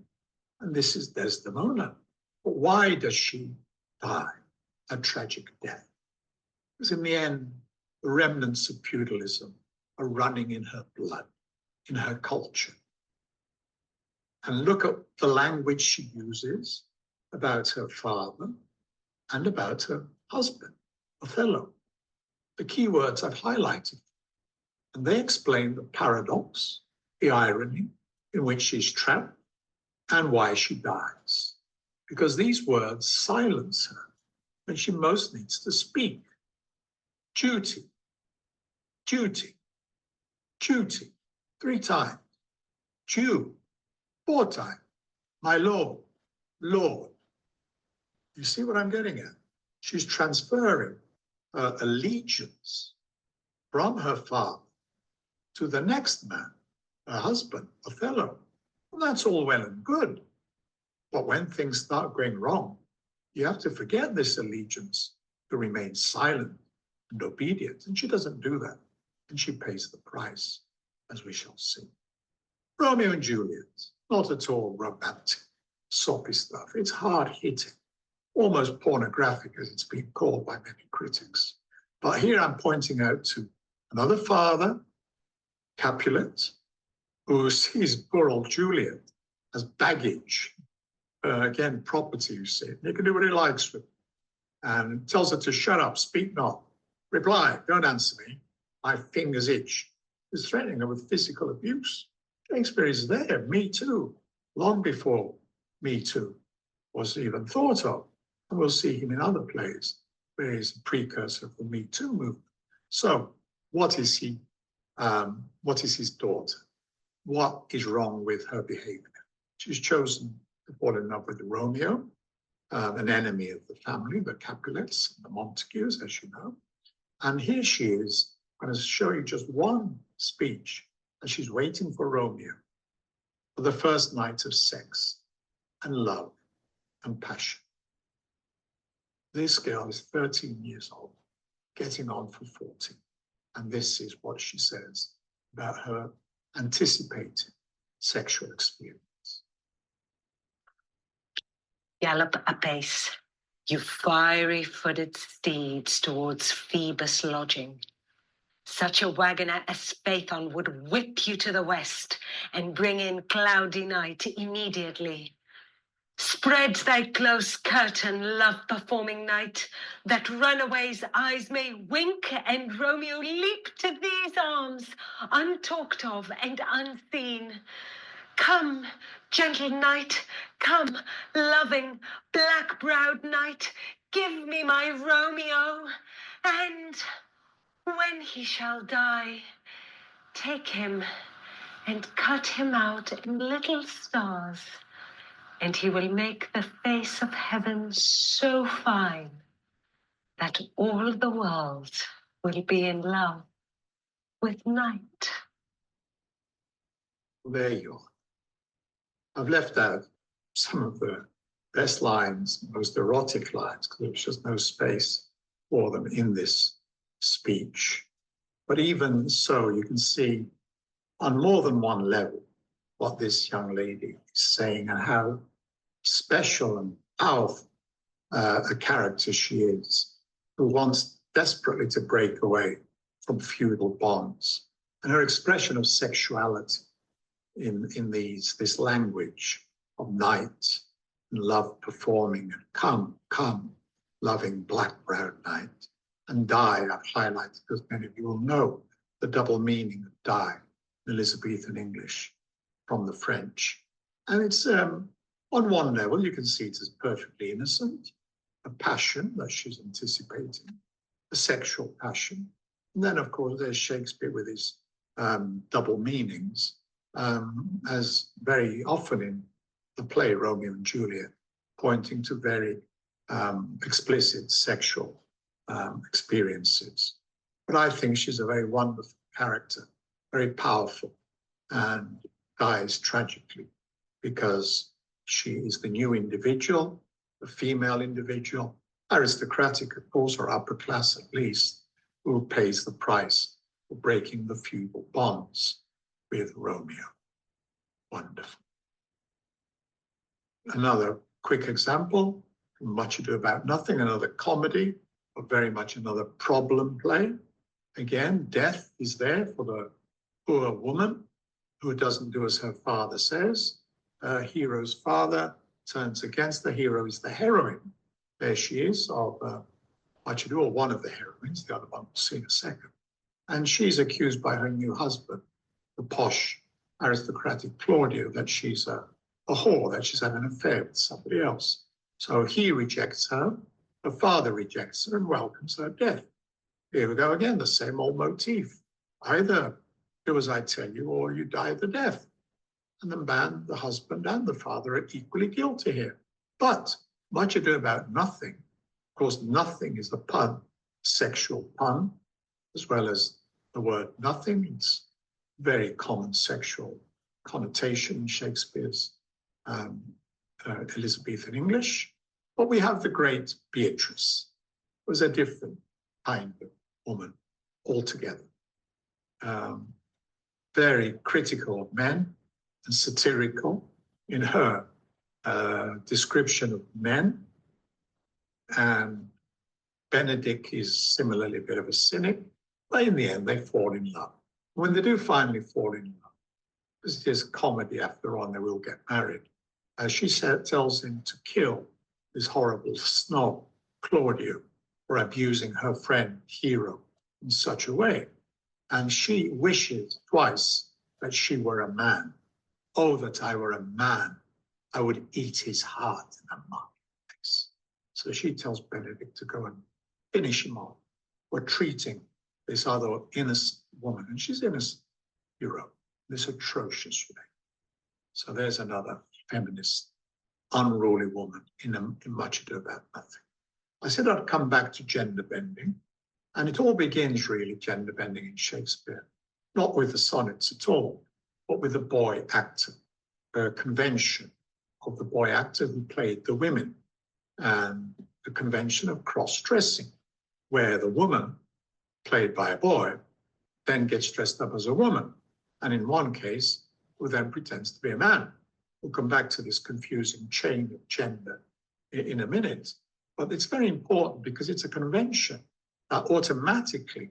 And this is Desdemona. But why does she die a tragic death? Because in the end, the remnants of feudalism are running in her blood, in her culture. And look at the language she uses about her father and about her husband, Othello. The key words I've highlighted. And they explain the paradox, the irony in which she's trapped, and why she dies. Because these words silence her when she most needs to speak. Duty, duty, duty, 3 times. Jew, 4 times. My Lord, Lord. You see what I'm getting at? She's transferring her allegiance from her father to the next man, her husband, Othello. Well, that's all well and good. But when things start going wrong, you have to forget this allegiance to remain silent and obedient. And she doesn't do that. And she pays the price, as we shall see. Romeo and Juliet, not at all romantic, soppy stuff. It's hard-hitting. almost pornographic, as it's been called by many critics. But here I'm pointing out to another father, Capulet, who sees poor old Juliet as baggage, again, property, you see. He can do what he likes with it. And tells her to shut up, speak not, reply, don't answer me, my fingers itch. He's threatening her with physical abuse. Shakespeare is there, Me Too, long before Me Too was even thought of. And we'll see him in other plays where he's a precursor of the Me Too movement. So what is he? What is his daughter? What is wrong with her behavior? She's chosen to fall in love with Romeo, an enemy of the family, the Capulets, the Montagues, as you know. And here she is. I'm going to show you just one speech as she's waiting for Romeo for the first night of sex and love and passion. This girl is 13 years old, getting on for 40. And this is what she says about her anticipating sexual experience. Gallop apace, you fiery-footed steeds, towards Phoebus' lodging. Such a wagoner as Phaethon would whip you to the west and bring in cloudy night immediately. Spread thy close curtain, love-performing night, that runaways' eyes may wink and Romeo leap to these arms, untalked of and unseen. Come, gentle night, come, loving, black-browed night, give me my Romeo, and when he shall die, take him and cut him out in little stars, and he will make the face of heaven so fine that all the world will be in love with night. There you are. I've left out some of the best lines, most erotic lines, because there's just no space for them in this speech. But even so, you can see on more than one level what this young lady is saying and how special and powerful a character she is, who wants desperately to break away from feudal bonds. And her expression of sexuality in this language of night and love performing and come, loving black-browed night, and die, I've highlighted, because many of you will know the double meaning of die in Elizabethan English from the French. And it's, on one level, you can see it as perfectly innocent, a passion that she's anticipating, a sexual passion. And then, of course, there's Shakespeare with his double meanings, as very often in the play Romeo and Juliet, pointing to very explicit sexual experiences. But I think she's a very wonderful character, very powerful, and dies tragically because she is the new individual, the female individual, aristocratic, of course, or upper class at least, who pays the price for breaking the feudal bonds with Romeo. Wonderful. Another quick example, Much Ado About Nothing, another comedy, but very much another problem play. Again, death is there for the poor woman who doesn't do as her father says. Her hero's father turns against the hero, is the heroine. There she is of Much Ado, or one of the heroines, the other one we'll see in a second. And she's accused by her new husband, the posh aristocratic Claudio, that she's a whore, that she's had an affair with somebody else. So he rejects her, her father rejects her and welcomes her death. Here we go again, the same old motif. Either do as I tell you or you die the death. And the man, the husband and the father are equally guilty here. But Much Ado About Nothing, of course, nothing is a pun, sexual pun, as well as the word nothing. It's very common sexual connotation in Shakespeare's Elizabethan English. But we have the great Beatrice, who was a different kind of woman altogether. Very critical of men and satirical in her description of men, and Benedict is similarly a bit of a cynic, but in the end they fall in love. When they do finally fall in love, because it is comedy after all, they will get married, she tells him to kill this horrible snob, Claudio, for abusing her friend Hero in such a way. And she wishes twice that she were a man. Oh, that I were a man, I would eat his heart in a marketplace. So she tells Benedict to go and finish him off for treating this other innocent woman, and she's innocent, Hero, this atrocious way. So there's another feminist, unruly woman in Much Ado About Nothing. I said I'd come back to gender bending, and it all begins really gender bending in Shakespeare, not with the sonnets at all, but with the boy actor, a convention of the boy actor who played the women, and the convention of cross-dressing, where the woman, played by a boy, then gets dressed up as a woman, and in one case, who then pretends to be a man. We'll come back to this confusing chain of gender in a minute. But it's very important because it's a convention that automatically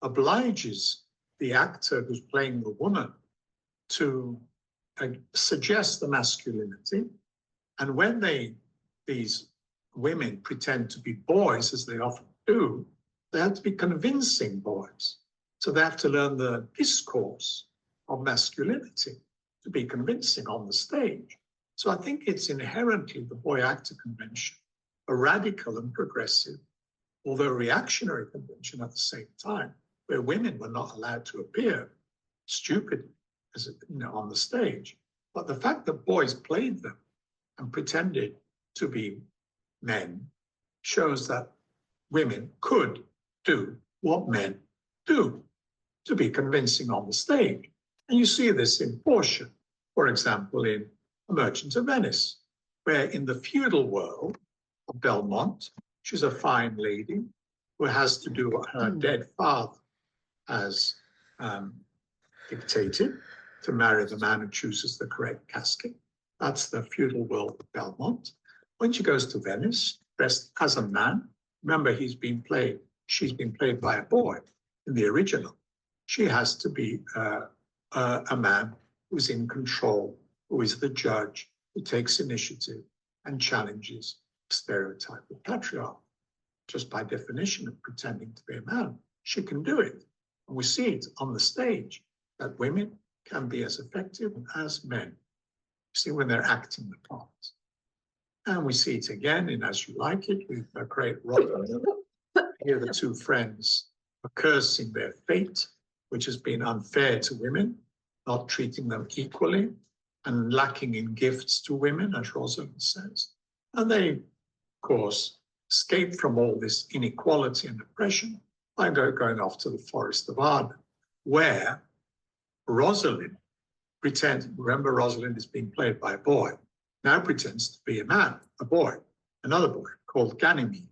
obliges the actor who's playing the woman to suggest the masculinity. And when these women pretend to be boys, as they often do, they have to be convincing boys. So they have to learn the discourse of masculinity to be convincing on the stage. So I think it's inherently the boy actor convention, a radical and progressive, although reactionary convention at the same time, where women were not allowed to appear stupidly on the stage. But the fact that boys played them and pretended to be men shows that women could do what men do, to be convincing on the stage. And you see this in Portia, for example, in A Merchant of Venice, where in the feudal world of Belmont, she's a fine lady who has to do what her dead father has dictated, to marry the man who chooses the correct casket. That's the feudal world of Belmont. When she goes to Venice, dressed as a man, remember she's been played by a boy in the original. She has to be a man who's in control, who is the judge, who takes initiative and challenges the stereotype of patriarch. Just by definition of pretending to be a man, she can do it. And we see it on the stage, that women can be as effective as men. You see when they're acting the part. And we see it again in As You Like It with a great Robin. Here the two friends are cursing their fate, which has been unfair to women, not treating them equally, and lacking in gifts to women, as Rosalind says. And they, of course, escape from all this inequality and oppression by going off to the Forest of Arden, where Rosalind pretends, remember Rosalind is being played by a boy, now pretends to be a man, a boy, another boy called Ganymede.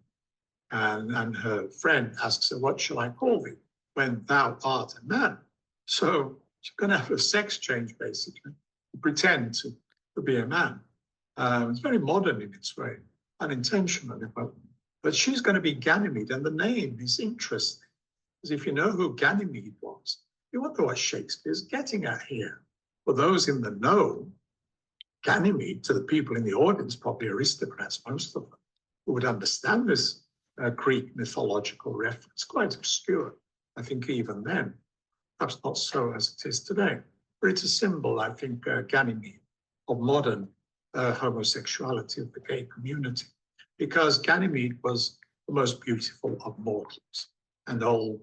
And her friend asks her, what shall I call thee when thou art a man? So she's going to have a sex change, basically, to pretend to be a man. It's very modern in its way, unintentionally, but she's going to be Ganymede, and the name is interesting, because if you know who Ganymede was, you wonder what Shakespeare's getting at here. For those in the know, Ganymede, to the people in the audience, probably aristocrats, most of them, who would understand this Greek mythological reference, quite obscure, I think, even then. Perhaps not so as it is today. But it's a symbol, I think, Ganymede, of modern homosexuality of the gay community, because Ganymede was the most beautiful of mortals. And old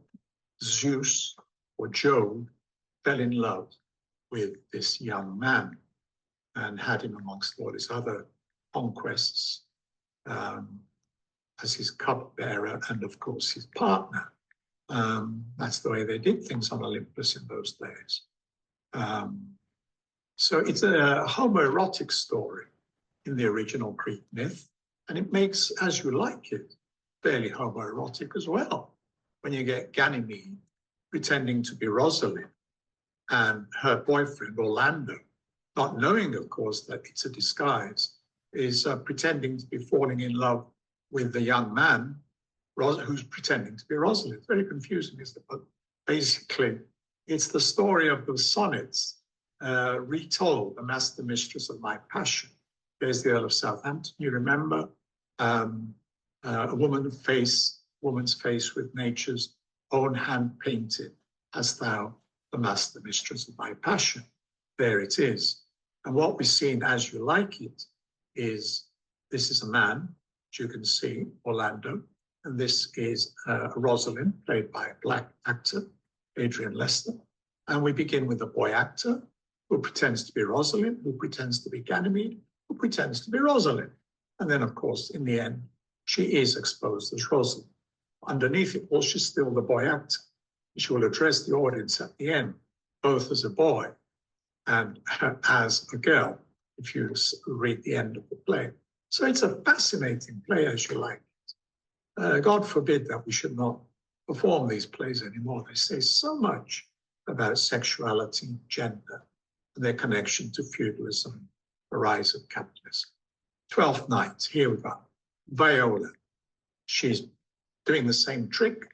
Zeus, or Jove, fell in love with this young man and had him amongst all his other conquests as his cupbearer and, of course, his partner. That's the way they did things on Olympus in those days. So it's a homoerotic story in the original Greek myth, and it makes As You Like It fairly homoerotic as well, when you get Ganymede pretending to be Rosalind and her boyfriend, Orlando, not knowing, of course, that it's a disguise, is pretending to be falling in love with the young man who's pretending to be Rosalind. It's very confusing, isn't it? But basically, it's the story of the sonnets retold, the master mistress of my passion. There's the Earl of Southampton, you remember, a woman's face with nature's own hand painted, as thou the master mistress of my passion. There it is. And what we've seen, As You Like It, is this is a man, as you can see, Orlando, and this is Rosalind, played by a black actor, Adrian Lester. And we begin with a boy actor who pretends to be Rosalind, who pretends to be Ganymede, who pretends to be Rosalind. And then, of course, in the end, she is exposed as Rosalind. Underneath it all, she's still the boy actor. She will address the audience at the end, both as a boy and as a girl, if you read the end of the play. So it's a fascinating play, As You Like It. God forbid that we should not perform these plays anymore. They say so much about sexuality, gender, and their connection to feudalism, the rise of capitalism. 12th Night, here we go. Viola. She's doing the same trick.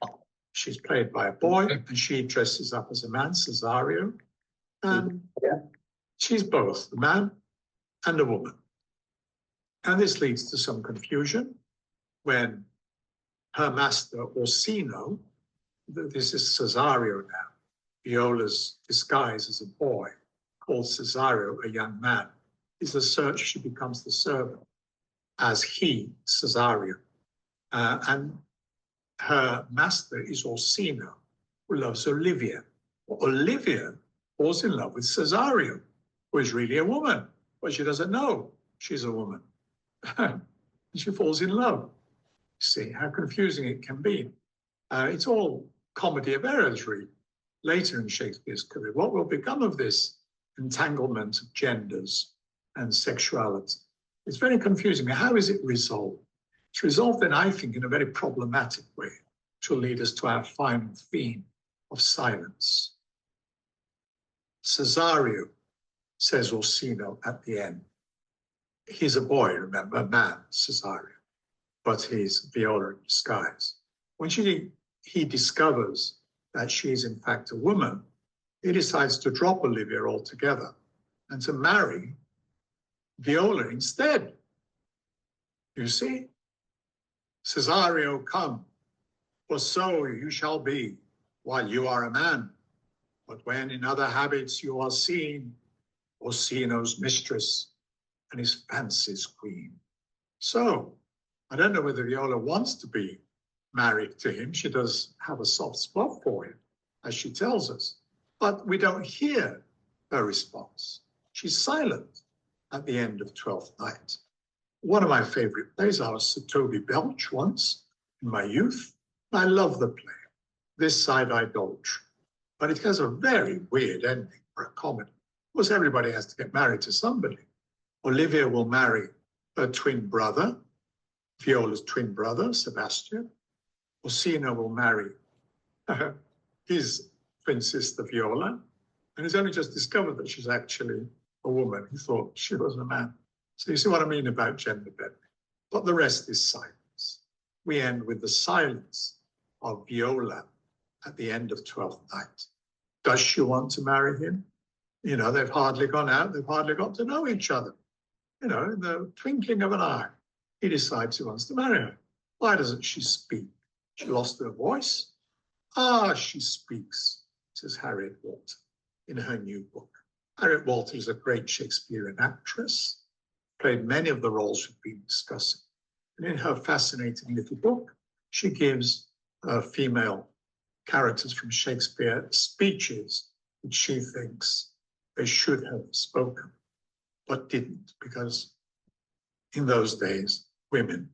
She's played by a boy, and she dresses up as a man, Cesario. And she's both a man and a woman. And this leads to some confusion when her master, Orsino, this is Cesario now, Viola's disguise as a boy, called Cesario, a young man, is the search, she becomes the servant, as he, Cesario. And her master is Orsino, who loves Olivia. Olivia falls in love with Cesario, who is really a woman, but she doesn't know she's a woman. And she falls in love. See how confusing it can be. It's all comedy of errors, really, later in Shakespeare's career. What will become of this entanglement of genders and sexuality? It's very confusing. How is it resolved? It's resolved then, I think, in a very problematic way, which will lead us to our final theme of silence. Cesario, says Orsino at the end. He's a boy, remember, a man, Cesario, but he's Viola in disguise. When he discovers that she is in fact a woman, he decides to drop Olivia altogether and to marry Viola instead. You see? Cesario, come, for so you shall be while you are a man. But when in other habits you are seen, Orsino's mistress and his fancy's queen. So, I don't know whether Viola wants to be married to him. She does have a soft spot for him, as she tells us. But we don't hear her response. She's silent at the end of 12th Night. One of my favorite plays, I was Sir Toby Belch once in my youth. I love the play, This Side Idolatry. But it has a very weird ending for a comedy. Of course, everybody has to get married to somebody. Olivia will marry her twin brother, Viola's twin brother, Sebastian. Orsino will marry his twin sister, Viola. And he's only just discovered that she's actually a woman. He thought she was a man. So you see what I mean about gender bending. But the rest is silence. We end with the silence of Viola at the end of 12th Night. Does she want to marry him? You know, they've hardly gone out. They've hardly got to know each other. You know, in the twinkling of an eye, he decides he wants to marry her. Why doesn't she speak? She lost her voice? Ah, she speaks, says Harriet Walter in her new book. Harriet Walter is a great Shakespearean actress, played many of the roles we've been discussing. And in her fascinating little book, she gives female characters from Shakespeare speeches which she thinks they should have spoken, but didn't, because in those days, women,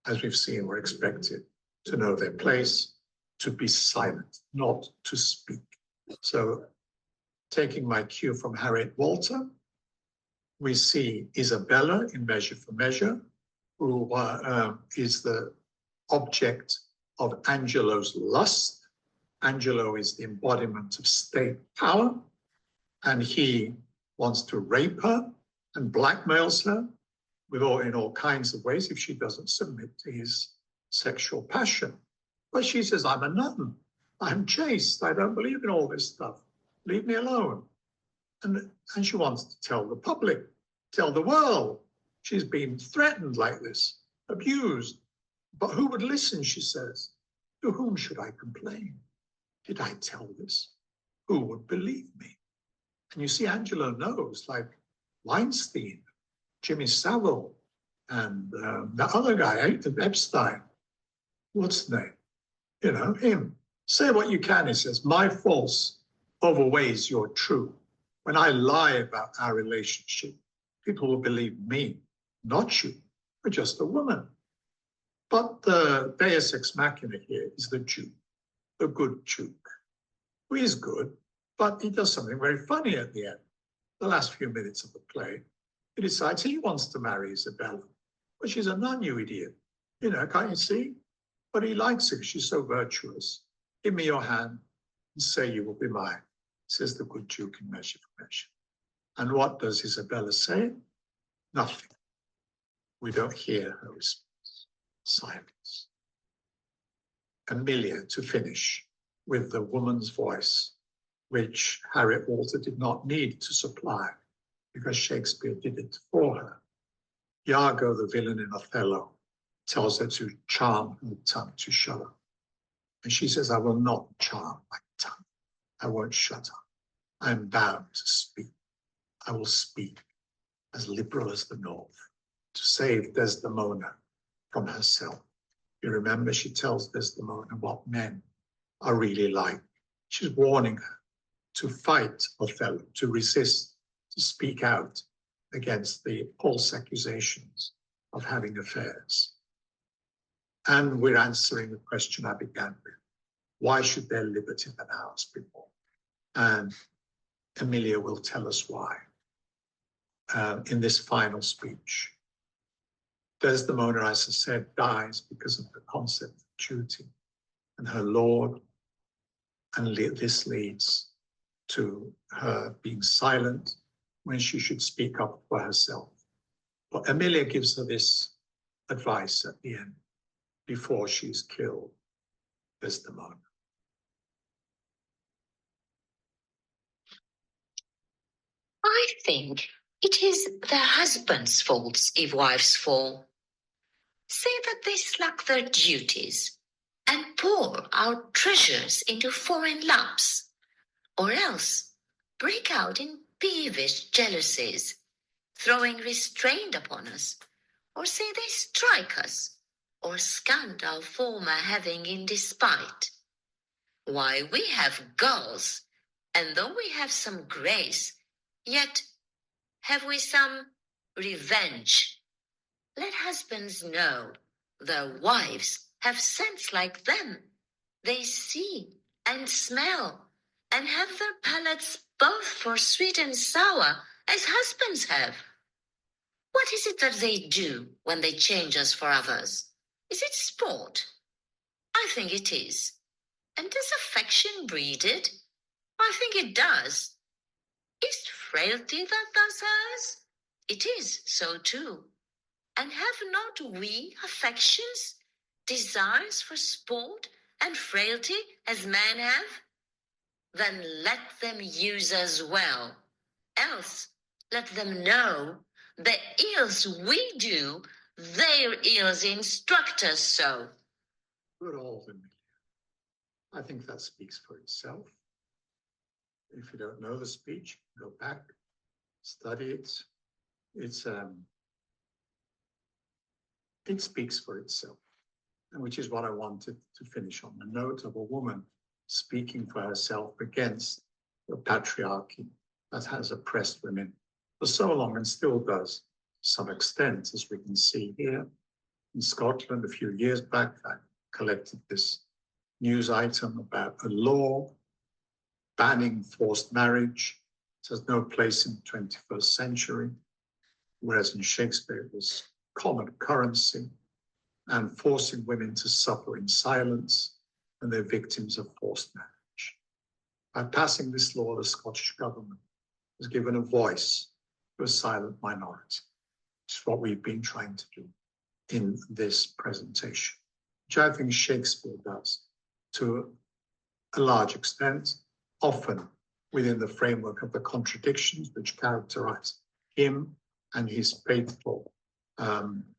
as we've seen, were expected to know their place, to be silent, not to speak. So, taking my cue from Harriet Walter, we see Isabella in Measure for Measure, who is the object of Angelo's lust. Angelo is the embodiment of state power, and he wants to rape her and blackmails her. in all kinds of ways if she doesn't submit to his sexual passion. But she says, I'm a nun. I'm chaste. I don't believe in all this stuff. Leave me alone. And she wants to tell the public, tell the world. She's been threatened like this, abused. But who would listen, she says? To whom should I complain? Did I tell this? Who would believe me? And you see, Angela knows, like Weinstein, Jimmy Savile, and the other guy, Epstein. What's his name? You know, him. Say what you can, he says. My false overweighs your true. When I lie about our relationship, people will believe me, not you, but just a woman. But the deus ex machina here is the Jew, the good Jew, who is good, but he does something very funny at the end. The last few minutes of the play, he decides he wants to marry Isabella. But she's a nun, you idiot. You know, can't you see? But he likes her. She's so virtuous. Give me your hand and say you will be mine, says the good Duke in Measure for Measure. And what does Isabella say? Nothing. We don't hear her response. Silence. Emilia, to finish, with the woman's voice, which Harriet Walter did not need to supply because Shakespeare did it for her. Iago, the villain in Othello, tells her to charm her tongue to shut up. And she says, I will not charm my tongue. I won't shut up. I am bound to speak. I will speak as liberal as the North to save Desdemona from herself. You remember she tells Desdemona what men are really like. She's warning her to fight Othello, to resist, to speak out against the false accusations of having affairs. And we're answering the question I began with. Why should their liberty than ours be more? And Emilia will tell us why in this final speech. Desdemona, as I said, dies because of the concept of duty and her lord, and this leads to her being silent when she should speak up for herself. But Emilia gives her this advice at the end, before she's killed Desdemona. I think it is their husbands' faults if wives fall. Say that they slack their duties and pour our treasures into foreign laps, or else break out in peevish jealousies, throwing restraint upon us, or say they strike us, or scant our former having in despite. Why, we have gulls, and though we have some grace, yet have we some revenge. Let husbands know their wives have sense like them. They see and smell, and have their palates both for sweet and sour, as husbands have. What is it that they do when they change us for others? Is it sport? I think it is. And does affection breed it? I think it does. Is frailty that thus hers? It is so too. And have not we affections, desires for sport and frailty as men have? Then let them use us well. Else let them know the ills we do, their ills instruct us so. Good old Emilia. I think that speaks for itself. If you don't know the speech, go back, study it. It speaks for itself, and which is what I wanted to finish on, the note of a woman speaking for herself against the patriarchy that has oppressed women for so long and still does to some extent, as we can see here. In Scotland, a few years back, I collected this news item about a law banning forced marriage. It has no place in the 21st century, whereas in Shakespeare it was common currency, and forcing women to suffer in silence when they're victims of forced marriage. By passing this law, the Scottish government has given a voice to a silent minority, It's what we've been trying to do in this presentation, which I think Shakespeare does to a large extent, often within the framework of the contradictions which characterize him and his faithful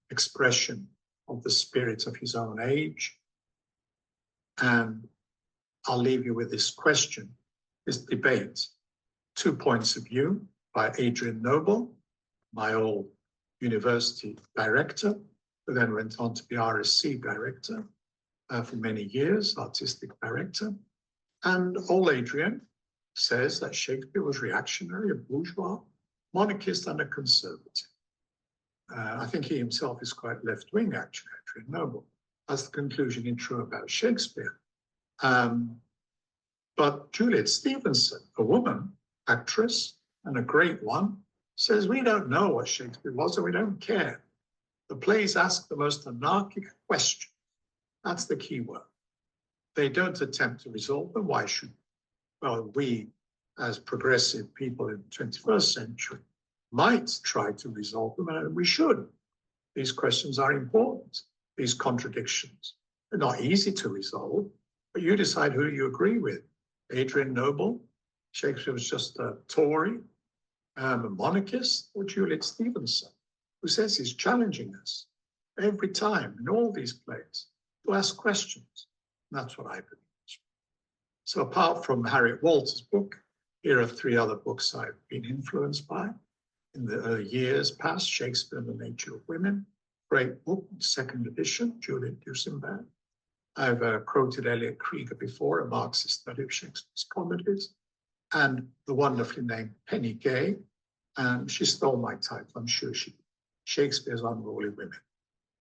expression of the spirit of his own age. And I'll leave you with this question, this debate. 2 points of view by Adrian Noble, my old university director, who then went on to be RSC director for many years, artistic director. And old Adrian says that Shakespeare was reactionary, a bourgeois, monarchist, and a conservative. I think he himself is quite left-wing, actually, Adrian Noble. That's the conclusion in true about Shakespeare. But Juliet Stevenson, a woman, actress, and a great one, says we don't know what Shakespeare was and we don't care. The plays ask the most anarchic questions. That's the key word. They don't attempt to resolve them. Why should? Well, we, as progressive people in the 21st century, might try to resolve them, and we should. These questions are important, these contradictions. They're not easy to resolve, but you decide who you agree with. Adrian Noble, Shakespeare was just a Tory, a monarchist, or Juliet Stevenson, who says he's challenging us every time in all these plays to ask questions. And that's what I believe. So apart from Harriet Walter's book, here are 3 other books I've been influenced by in the years past: Shakespeare and the Nature of Women, great book, 2nd edition, Julian Duesenberg. I've quoted Elliot Krieger before, A Marxist Study of Shakespeare's Comedies, and the wonderfully named Penny Gay. She stole my title, I'm sure she did. Shakespeare's Unruly Women,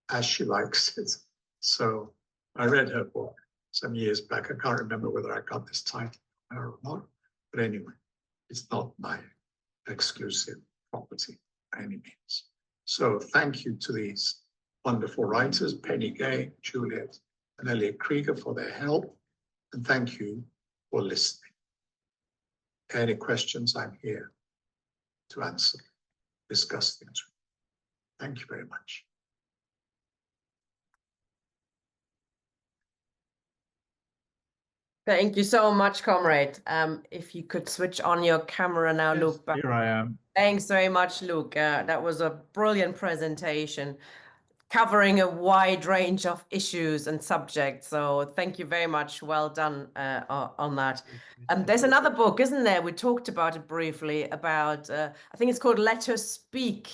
as she likes it. So I read her book some years back. I can't remember whether I got this title from her or not. But anyway, it's not my exclusive property by any means. So thank you to these wonderful writers, Penny Gay, Juliet, and Elliot Krieger, for their help. And thank you for listening. Any questions, I'm here to answer, discuss things. Thank you very much. Thank you so much, comrade. If you could switch on your camera now, Yes, Luke. here I am. Thanks very much, Luke. That was a brilliant presentation covering a wide range of issues and subjects. So thank you very much. Well done on that. There's another book, isn't there? We talked about it briefly about, I think it's called Let Us Speak.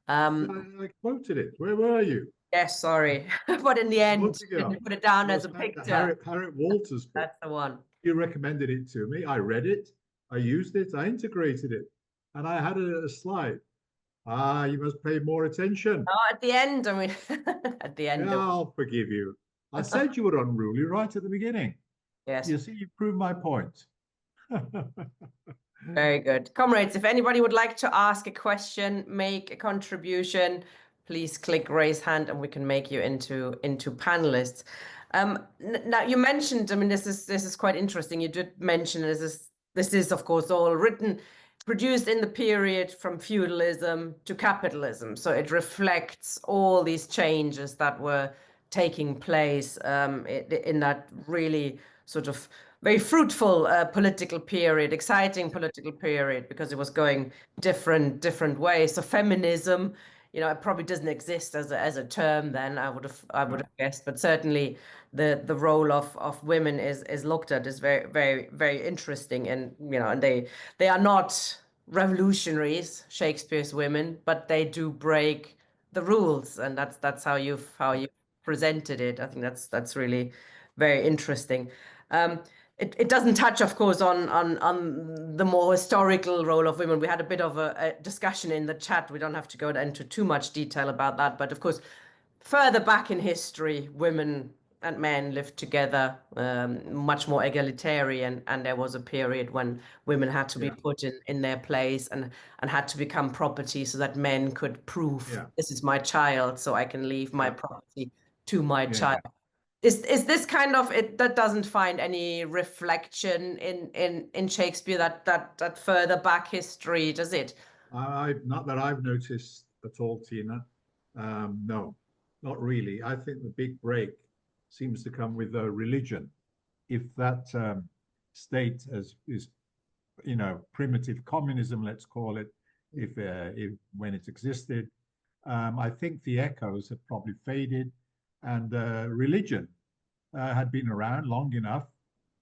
I quoted it. Where were you? Yes, sorry. But in the end, didn't put it down as a picture. Harriet Walter's book. That's the one. You recommended it to me. I read it. I used it. I integrated it. And I had a slide. You must pay more attention. Oh, at the end, I mean, at the end. Yeah, I'll forgive you. I said you were unruly right at the beginning. Yes. You see, you proved my point. Very good. Comrades, if anybody would like to ask a question, make a contribution, please click raise hand and we can make you into panelists. Now you mentioned, I mean, this is quite interesting. You did mention this is of course all produced in the period from feudalism to capitalism. So it reflects all these changes that were taking place in that really sort of very fruitful political period, exciting political period, because it was going different ways. So feminism, you know, it probably doesn't exist as a term then, I would have guessed, but certainly the role of women is looked at as very interesting. And you know, and they are not revolutionaries, Shakespeare's women, but they do break the rules, and that's how you presented it. I think that's really very interesting. It doesn't touch, of course, on the more historical role of women. We had a bit of a discussion in the chat. We don't have to go into too much detail about that. But of course, further back in history, women and men lived together, much more egalitarian. And there was a period when women had to be put in their place and had to become property so that men could prove this is my child, so I can leave my property to my child. Is this kind of it that doesn't find any reflection in Shakespeare, that further back history, does it? Not that I've noticed at all, Tina. No, not really. I think the big break seems to come with religion. If that state is, primitive communism, let's call it, if when it existed, I think the echoes have probably faded, and religion had been around long enough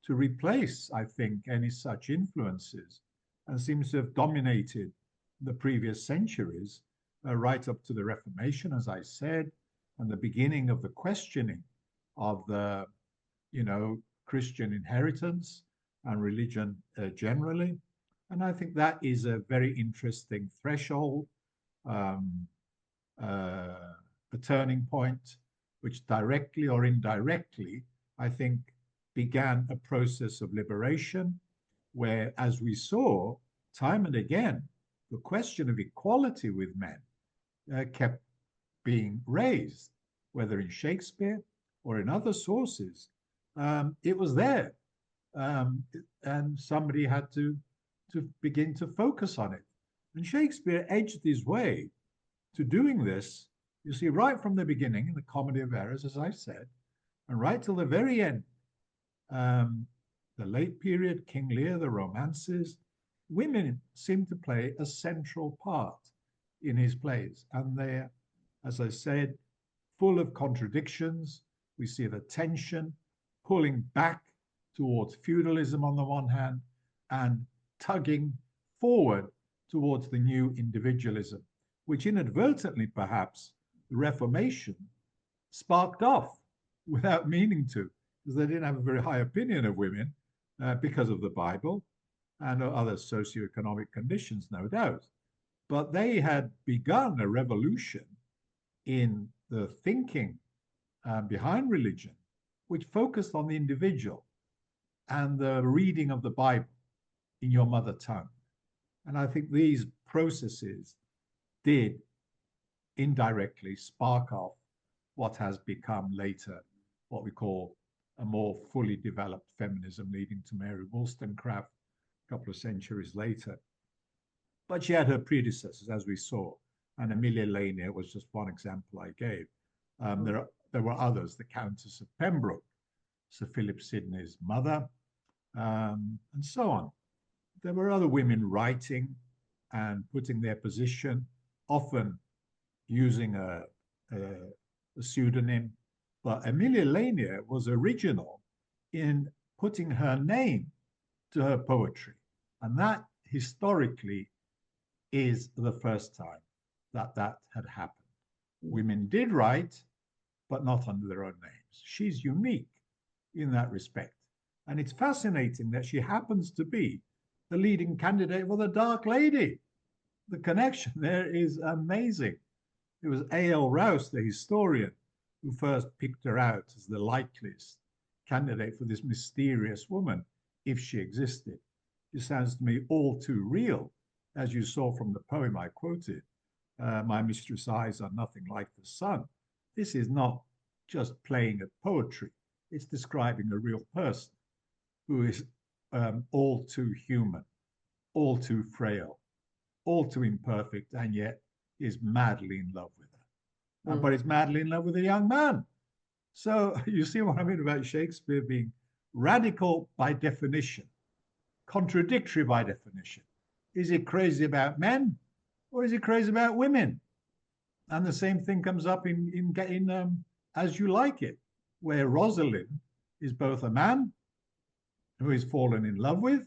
to replace, I think, any such influences, and seems to have dominated the previous centuries, right up to the Reformation, as I said, and the beginning of the questioning of the, Christian inheritance and religion generally. And I think that is a very interesting threshold, a turning point, which directly or indirectly, I think, began a process of liberation, where, as we saw time and again, the question of equality with men kept being raised, whether in Shakespeare or in other sources. It was there, and somebody had to begin to focus on it. And Shakespeare edged his way to doing this, you see, right from the beginning in the Comedy of Errors, as I said, and right till the very end. The late period, King Lear, the romances, women seem to play a central part in his plays. And they're, as I said, full of contradictions. We see the tension pulling back towards feudalism on the one hand, and tugging forward towards the new individualism, which inadvertently, perhaps, the Reformation sparked off without meaning to, because they didn't have a very high opinion of women because of the Bible and other socioeconomic conditions, no doubt. But they had begun a revolution in the thinking behind religion, which focused on the individual and the reading of the Bible in your mother tongue. And I think these processes did indirectly spark off what has become later what we call a more fully developed feminism, leading to Mary Wollstonecraft a couple of centuries later. But she had her predecessors, as we saw, and Amelia Lanier was just one example I gave. There were others, the Countess of Pembroke, Sir Philip Sidney's mother, and so on. There were other women writing and putting their position, often using a pseudonym. But Amelia Lanier was original in putting her name to her poetry. And that historically is the first time that that had happened. Women did write, but not under their own names. She's unique in that respect. And it's fascinating that she happens to be the leading candidate for the Dark Lady. The connection there is amazing. It was A.L. Rouse, the historian, who first picked her out as the likeliest candidate for this mysterious woman, if she existed. It sounds to me all too real, as you saw from the poem I quoted. My mistress' eyes are nothing like the sun. This is not just playing at poetry. It's describing a real person who is all too human, all too frail, all too imperfect, and yet is madly in love with her. But is madly in love with a young man. So you see what I mean about Shakespeare being radical by definition, contradictory by definition. Is he crazy about men, or is he crazy about women? And the same thing comes up in As You Like It, where Rosalind is both a man who is fallen in love with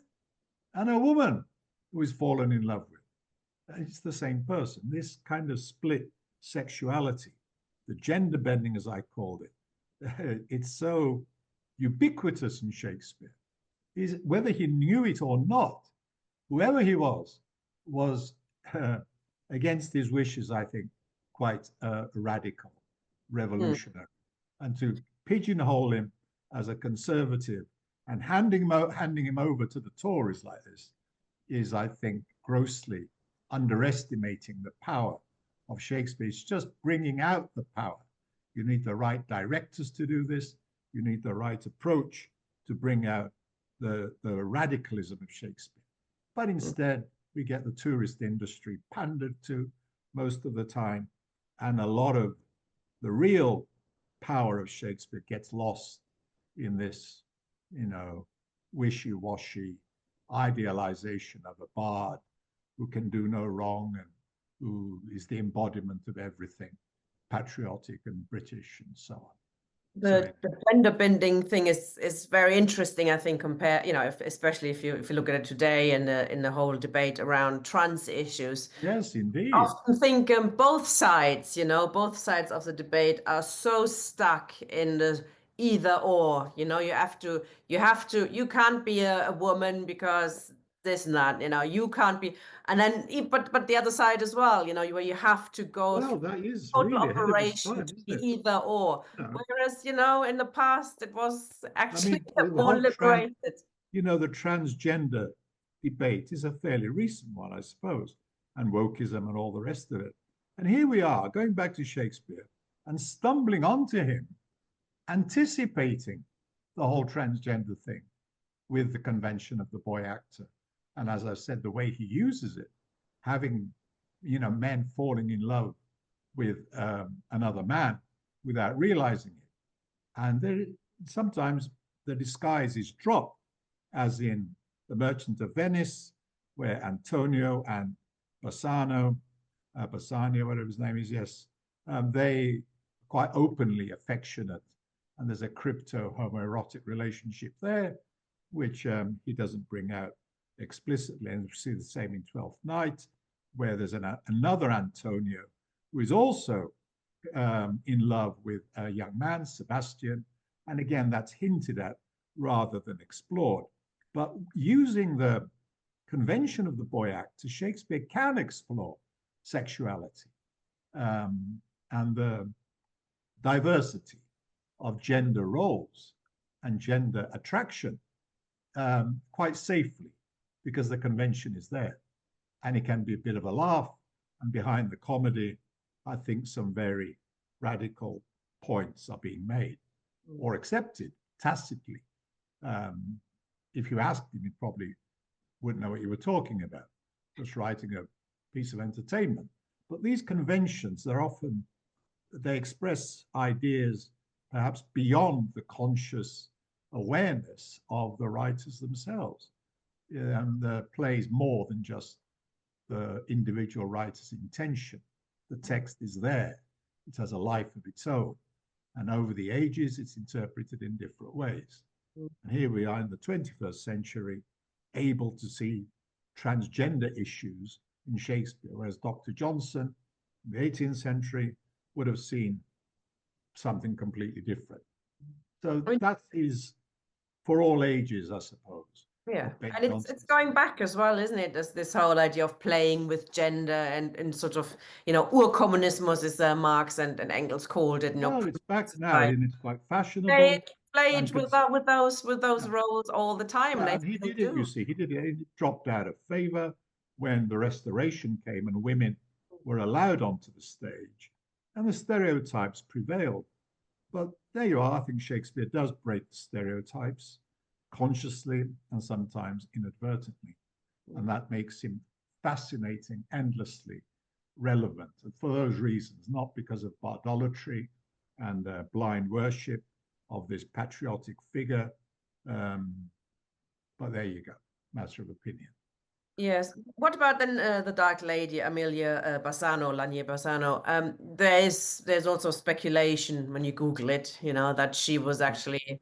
and a woman who is fallen in love with. It's the same person. This kind of split sexuality, the gender bending, as I called it, it's so ubiquitous in Shakespeare. Whether he knew it or not, whoever he was against his wishes, I think, quite radical, revolutionary. And to pigeonhole him as a conservative and handing him over to the Tories like this is, I think, grossly underestimating the power of Shakespeare. It's just bringing out the power. You need the right directors to do this. You need the right approach to bring out the radicalism of Shakespeare. But instead, we get the tourist industry pandered to, most of the time. And a lot of the real power of Shakespeare gets lost in this, wishy-washy idealization of a bard who can do no wrong and who is the embodiment of everything patriotic and British and so on. The gender bending thing is very interesting, I think, especially if you look at it today in the whole debate around trans issues. Yes, indeed. I often think both sides of the debate are so stuck in the either or. You can't be a woman because this and that. You can't be, and then but the other side as well. Where you have to go Well, through that is total really ahead of its operation time, to isn't be it? either or. Whereas, in the past, it was actually the more whole liberated. the transgender debate is a fairly recent one, I suppose, and wokeism and all the rest of it. And here we are, going back to Shakespeare and stumbling onto him, anticipating the whole transgender thing with the convention of the boy actor. And as I said, the way he uses it, having, men falling in love with another man without realizing it. And sometimes the disguise is dropped, as in The Merchant of Venice, where Antonio and Bassanio, whatever his name is, yes, they quite openly affectionate. And there's a crypto-homoerotic relationship there, which he doesn't bring out explicitly. And we see the same in Twelfth Night, where there's another Antonio who is also in love with a young man, Sebastian. And again, that's hinted at rather than explored. But using the convention of the boy actor, Shakespeare can explore sexuality and the diversity of gender roles and gender attraction quite safely, because the convention is there. And it can be a bit of a laugh. And behind the comedy, I think some very radical points are being made or accepted tacitly. If you asked him, he probably wouldn't know what you were talking about, just writing a piece of entertainment. But these conventions, they express ideas perhaps beyond the conscious awareness of the writers themselves. And the play is more than just the individual writer's intention. The text is there. It has a life of its own. And over the ages, it's interpreted in different ways. And here we are in the 21st century, able to see transgender issues in Shakespeare, whereas Dr. Johnson in the 18th century would have seen something completely different. So that is for all ages, I suppose. Yeah, and it's going back as well, isn't it? This whole idea of playing with gender and sort of, Urkommunismus, as Marx and Engels called it. Well, it's back now, and it's quite fashionable. Played with those roles all the time. Yeah, and he did it, you see, it dropped out of favor when the Restoration came and women were allowed onto the stage, and the stereotypes prevailed. But there you are. I think Shakespeare does break the stereotypes consciously and sometimes inadvertently. And that makes him fascinating, endlessly relevant. And for those reasons, not because of bardolatry and blind worship of this patriotic figure. But there you go, matter of opinion. Yes. What about then the Dark Lady, Amelia Bassano, Lanier Bassano? There's also speculation when you Google it, that she was actually,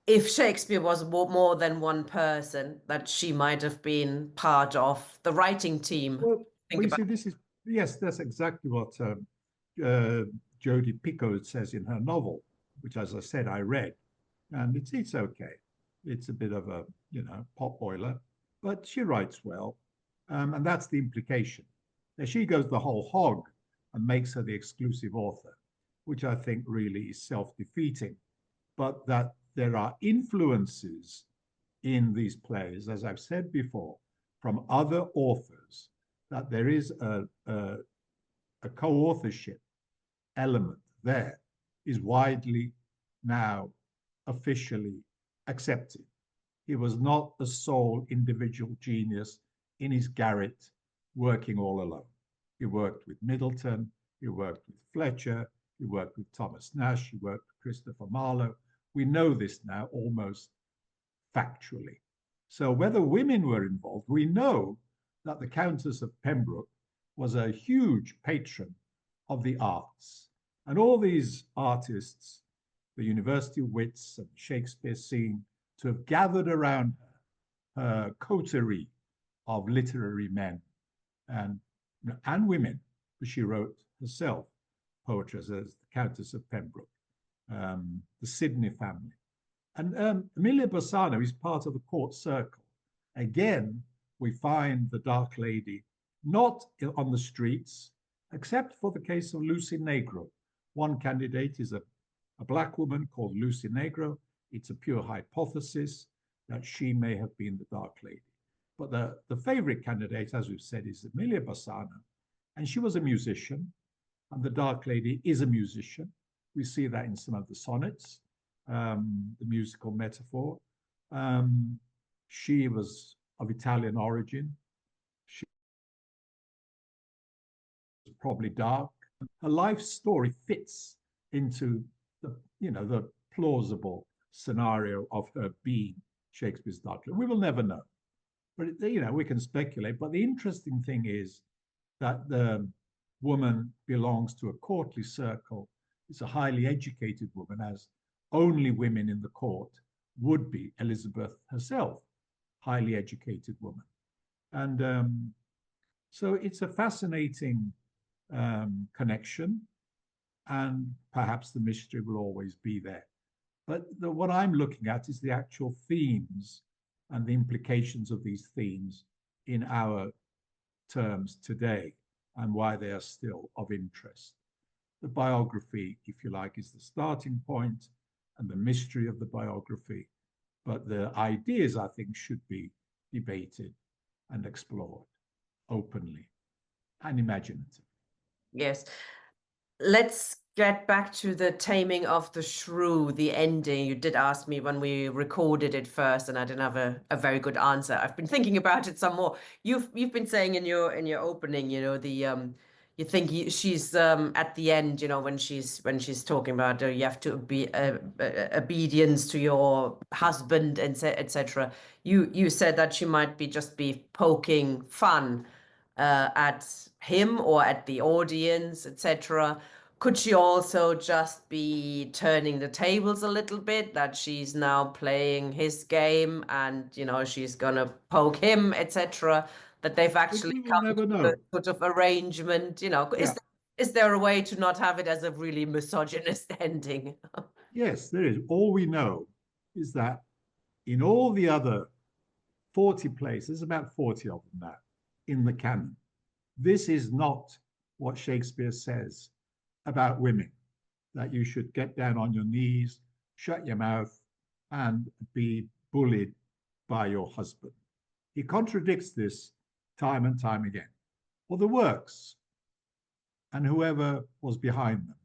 if Shakespeare was more than one person, that she might have been part of the writing team. Well, yes, that's exactly what Jodie Picoult says in her novel, which, as I said, I read, and it's okay. It's a bit of a potboiler, but she writes well, and that's the implication. Now she goes the whole hog and makes her the exclusive author, which I think really is self-defeating. But that there are influences in these plays, as I've said before, from other authors, that there is a co-authorship element there is widely now officially accepted. He was not a sole individual genius in his garret working all alone. He worked with Middleton, he worked with Fletcher, he worked with Thomas Nash, he worked with Christopher Marlowe. We know this now almost factually. So whether women were involved, we know that the Countess of Pembroke was a huge patron of the arts. And all these artists, the university wits and Shakespeare seem to have gathered around her coterie of literary men and women, but she wrote herself poetry as the Countess of Pembroke, the Sidney family. And Emilia Bassano is part of the court circle. Again, we find the Dark Lady not on the streets, except for the case of Lucy Negro. One candidate is a black woman called Lucy Negro. It's a pure hypothesis that she may have been the Dark Lady. But the favorite candidate, as we've said, is Emilia Bassano. And she was a musician, and the Dark Lady is a musician. We see that in some of the sonnets, the musical metaphor. She was of Italian origin. She was probably dark. Her life story fits into the plausible scenario of her being Shakespeare's Dark Lady. We will never know, but we can speculate. But the interesting thing is that the woman belongs to a courtly circle. It's a highly educated woman, as only women in the court would be. Elizabeth herself, highly educated woman. And so it's a fascinating connection, and perhaps the mystery will always be there. But what I'm looking at is the actual themes and the implications of these themes in our terms today, and why they are still of interest. The biography, if you like, is the starting point, and the mystery of the biography. But the ideas, I think, should be debated and explored openly and imaginatively. Yes. Let's get back to the Taming of the Shrew, the ending. You did ask me when we recorded it first, and I didn't have a very good answer. I've been thinking about it some more. You've been saying in your opening, you think she's at the end, when she's talking about you have to be obedience to your husband, and etc. You said that she might just be poking fun at him or at the audience, etc. Could she also just be turning the tables a little bit, that she's now playing his game and she's gonna poke him, etc.? That they've actually we will never know. a sort of arrangement, Yeah. Is there a way to not have it as a really misogynist ending? Yes, there is. All we know is that in all the other 40 plays, there's about 40 of them now in the canon, this is not what Shakespeare says about women, that you should get down on your knees, shut your mouth, and be bullied by your husband. He contradicts this time and time again. Well, the works, and whoever was behind them,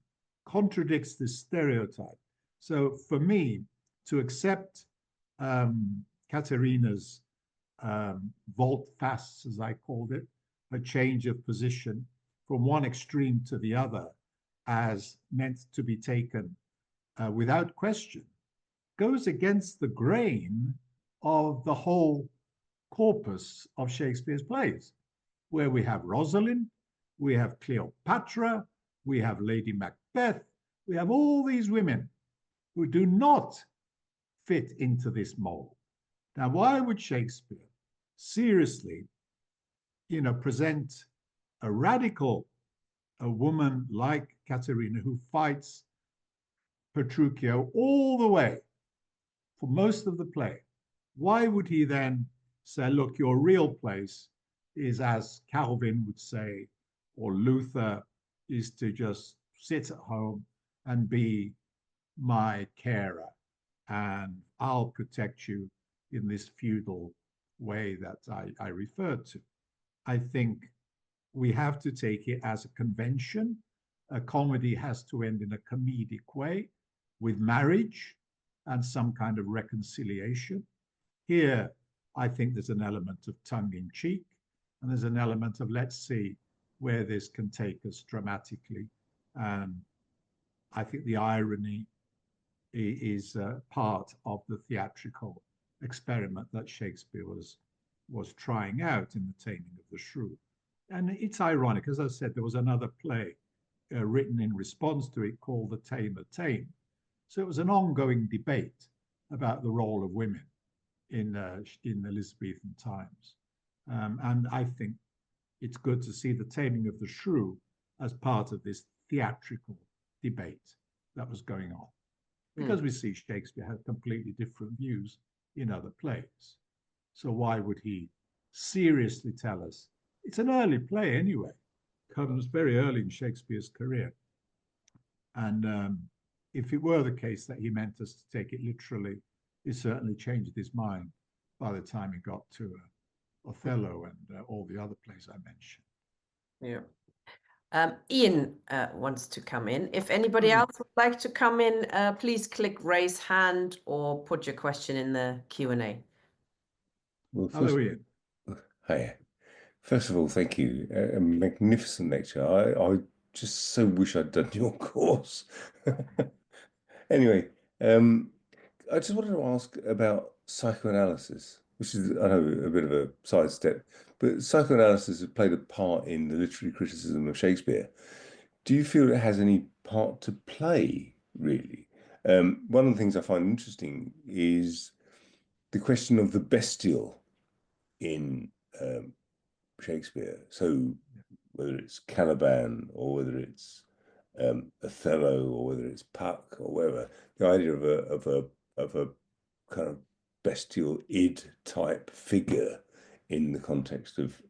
contradicts this stereotype. So for me, to accept Katerina's volte-face, as I called it, a change of position from one extreme to the other, as meant to be taken without question, goes against the grain of the whole corpus of Shakespeare's plays, where we have Rosalind, we have Cleopatra, we have Lady Macbeth, we have all these women who do not fit into this mold. Now, why would Shakespeare seriously, present a woman like Caterina who fights Petruchio all the way for most of the play? Why would he then say, look, your real place is, as Calvin would say, or Luther, is to just sit at home and be my carer, and I'll protect you in this feudal way that I referred to? I think we have to take it as a convention. A comedy has to end in a comedic way, with marriage and some kind of reconciliation. Here, I think there's an element of tongue-in-cheek, and there's an element of, let's see where this can take us dramatically. And I think the irony is part of the theatrical experiment that Shakespeare was trying out in The Taming of the Shrew. And it's ironic, as I said, there was another play written in response to it called The Tamer Tamed. So it was an ongoing debate about the role of women in Elizabethan times. And I think it's good to see The Taming of the Shrew as part of this theatrical debate that was going on. Because we see Shakespeare had completely different views in other plays. So why would he seriously tell us? It's an early play anyway, comes very early in Shakespeare's career. And if it were the case that he meant us to take it literally, he certainly changed his mind by the time he got to Othello and all the other plays I mentioned. Yeah. Ian wants to come in. If anybody else would like to come in, please click raise hand or put your question in the Q&A. Well, Hello, Ian. Hi. First of all, thank you. A magnificent lecture. I just so wish I'd done your course. Anyway, I just wanted to ask about psychoanalysis, which is, I know, a bit of a sidestep, but psychoanalysis has played a part in the literary criticism of Shakespeare. Do you feel it has any part to play, really? One of the things I find interesting is the question of the bestial in Shakespeare. So whether it's Caliban or whether it's Othello or whether it's Puck or whatever, the idea of a kind of bestial id type figure in the context of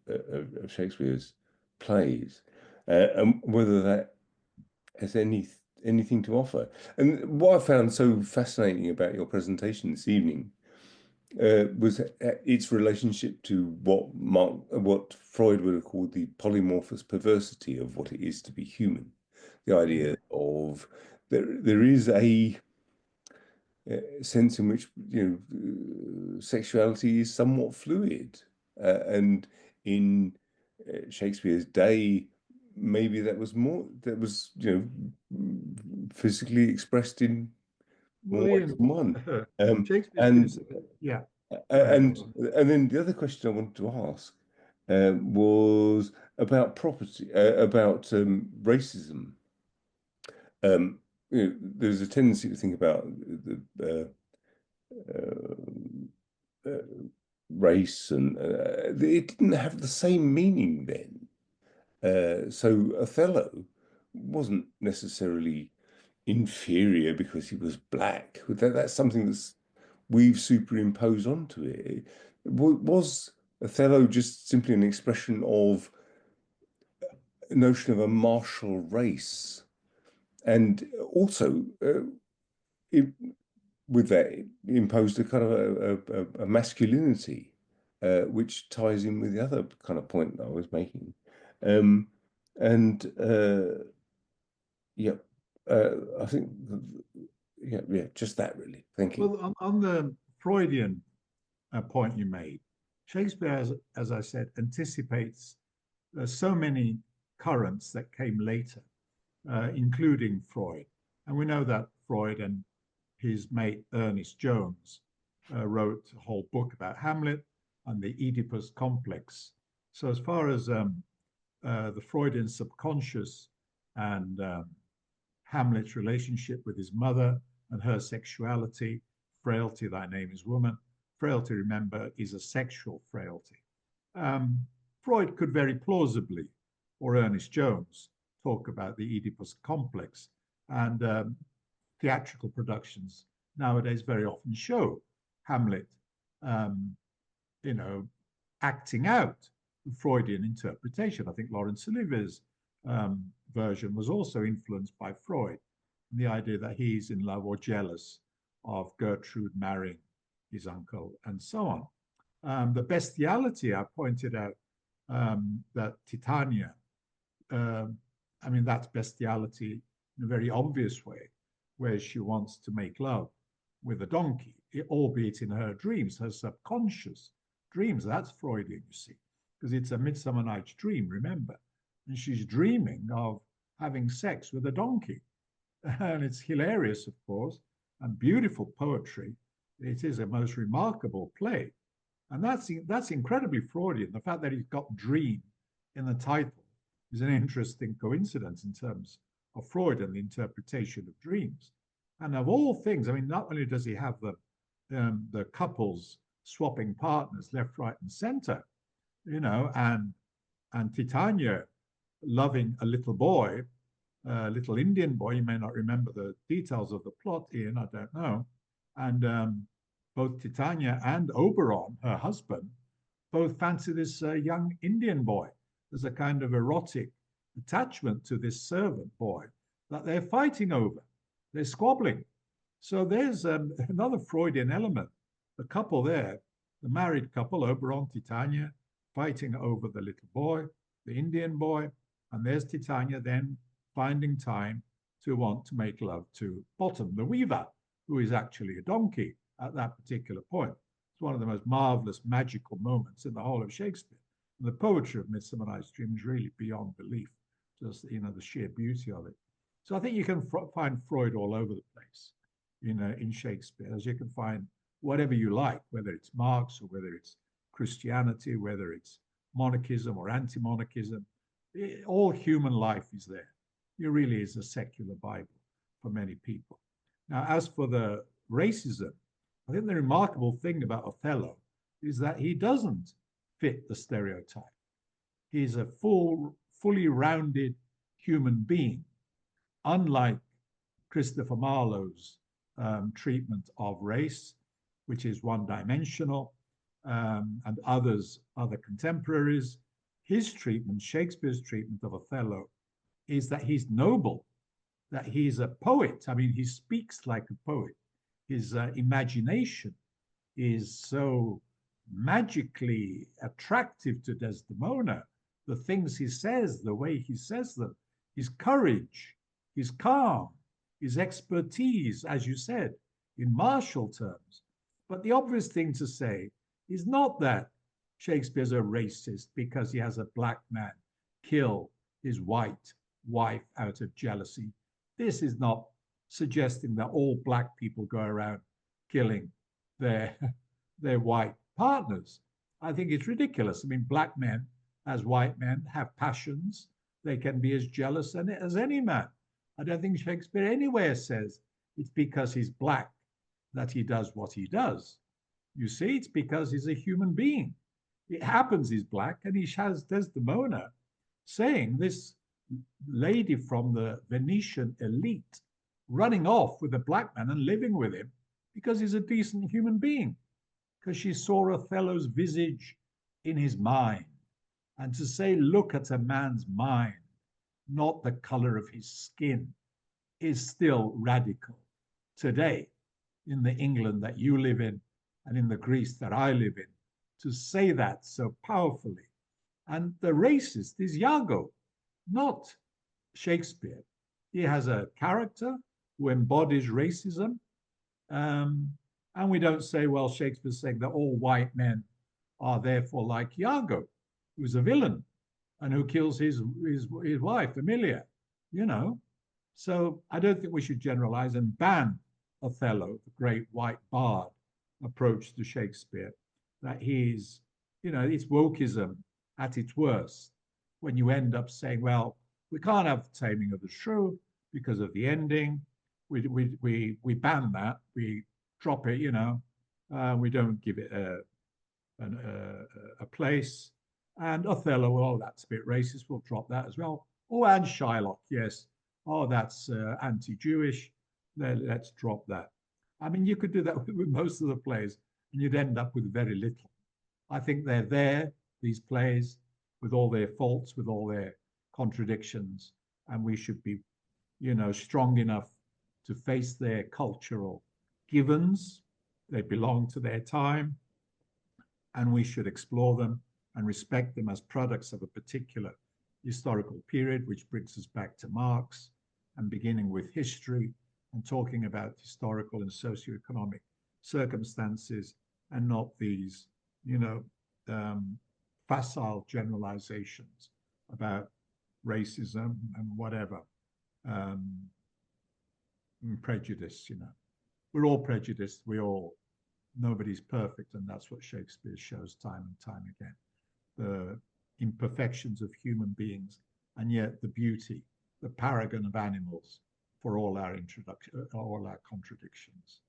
Shakespeare's plays, and whether that has anything to offer. And what I found so fascinating about your presentation this evening was its relationship to what Freud would have called the polymorphous perversity of what it is to be human. The idea of there is a sense in which sexuality is somewhat fluid, and in Shakespeare's day, maybe that was physically expressed in more ways than one. Shakespeare, yeah. And then the other question I wanted to ask was about property, about racism. There's a tendency to think about the race, and it didn't have the same meaning then. So Othello wasn't necessarily inferior because he was black. That's something we've superimposed onto it. Was Othello just simply an expression of a notion of a martial race? And also, with that, it imposed a kind of a masculinity, which ties in with the other kind of point that I was making. I think, just that really. Thank you. Well, on the Freudian point you made, Shakespeare, as I said, anticipates so many currents that came later, including Freud. And we know that Freud and his mate Ernest Jones wrote a whole book about Hamlet and the Oedipus complex. So as far as the Freudian subconscious and Hamlet's relationship with his mother and her sexuality, frailty, thy name is woman. Frailty, remember, is a sexual frailty. Freud could very plausibly, or Ernest Jones, talk about the Oedipus complex. And theatrical productions nowadays very often show Hamlet, acting out the Freudian interpretation. I think Laurence Olivier's version was also influenced by Freud, and the idea that he's in love or jealous of Gertrude marrying his uncle and so on. The bestiality, I pointed out that Titania, that's bestiality in a very obvious way, where she wants to make love with a donkey, albeit in her dreams, her subconscious dreams. That's Freudian, you see, because it's a Midsummer Night's Dream, remember. and she's dreaming of having sex with a donkey. And it's hilarious, of course, and beautiful poetry. It is a most remarkable play. And that's incredibly Freudian. The fact that he's got dream in the title is an interesting coincidence in terms of Freud and the interpretation of dreams. And of all things, I mean, not only does he have the couples swapping partners left, right, and center, and Titania loving a little boy, a little Indian boy. You may not remember the details of the plot, Ian, I don't know. And both Titania and Oberon, her husband, both fancy this young Indian boy. There's a kind of erotic attachment to this servant boy that they're fighting over. They're squabbling. So there's another Freudian element. The couple there, the married couple, Oberon, Titania, fighting over the little boy, the Indian boy, and there's Titania then finding time to want to make love to Bottom, the weaver, who is actually a donkey at that particular point. It's one of the most marvelous, magical moments in the whole of Shakespeare. And the poetry of Midsummer Night's Dream is really beyond belief, just, the sheer beauty of it. So I think you can find Freud all over the place, in Shakespeare, as you can find whatever you like, whether it's Marx or whether it's Christianity, whether it's monarchism or anti-monarchism. All human life is there. It really is a secular Bible for many people. Now, as for the racism, I think the remarkable thing about Othello is that he doesn't fit the stereotype. He's a fully rounded human being, unlike Christopher Marlowe's treatment of race, which is one-dimensional, and other contemporaries. His treatment, Shakespeare's treatment of Othello, is that he's noble, that he's a poet. I mean, he speaks like a poet. His imagination is so magically attractive to Desdemona. The things he says, the way he says them, his courage, his calm, his expertise, as you said, in martial terms. But the obvious thing to say is not that Shakespeare's a racist because he has a black man kill his white wife out of jealousy. This is not suggesting that all black people go around killing their white partners. I think it's ridiculous. I mean, black men, as white men, have passions. They can be as jealous as any man. I don't think Shakespeare anywhere says it's because he's black that he does what he does. You see, it's because he's a human being. It happens he's black, and he has Desdemona saying, this lady from the Venetian elite running off with a black man and living with him because he's a decent human being, because she saw Othello's visage in his mind. And to say, look at a man's mind, not the color of his skin, is still radical today in the England that you live in and in the Greece that I live in, to say that so powerfully. And the racist is Iago, not Shakespeare. He has a character who embodies racism. And we don't say, well, Shakespeare's saying that all white men are therefore like Iago, who's a villain and who kills his wife, Emilia, So I don't think we should generalize and ban Othello, the great white bard, approach to Shakespeare, that he's, it's wokeism at its worst, when you end up saying, well, we can't have Taming of the Shrew because of the ending. We ban that. We drop it, we don't give it a place. And Othello, well, that's a bit racist. We'll drop that as well. Oh, and Shylock, yes. Oh, that's anti-Jewish. Let's drop that. I mean, you could do that with most of the plays, and you'd end up with very little. I think they're there, these plays, with all their faults, with all their contradictions, and we should be, strong enough to face their cultural givens. They belong to their time, and we should explore them and respect them as products of a particular historical period, which brings us back to Marx, and beginning with history and talking about historical and socioeconomic circumstances, and not these, facile generalizations about racism and whatever, and prejudice, We're all prejudiced. Nobody's perfect, and that's what Shakespeare shows time and time again. The imperfections of human beings, and yet the beauty, the paragon of animals, for all our contradictions.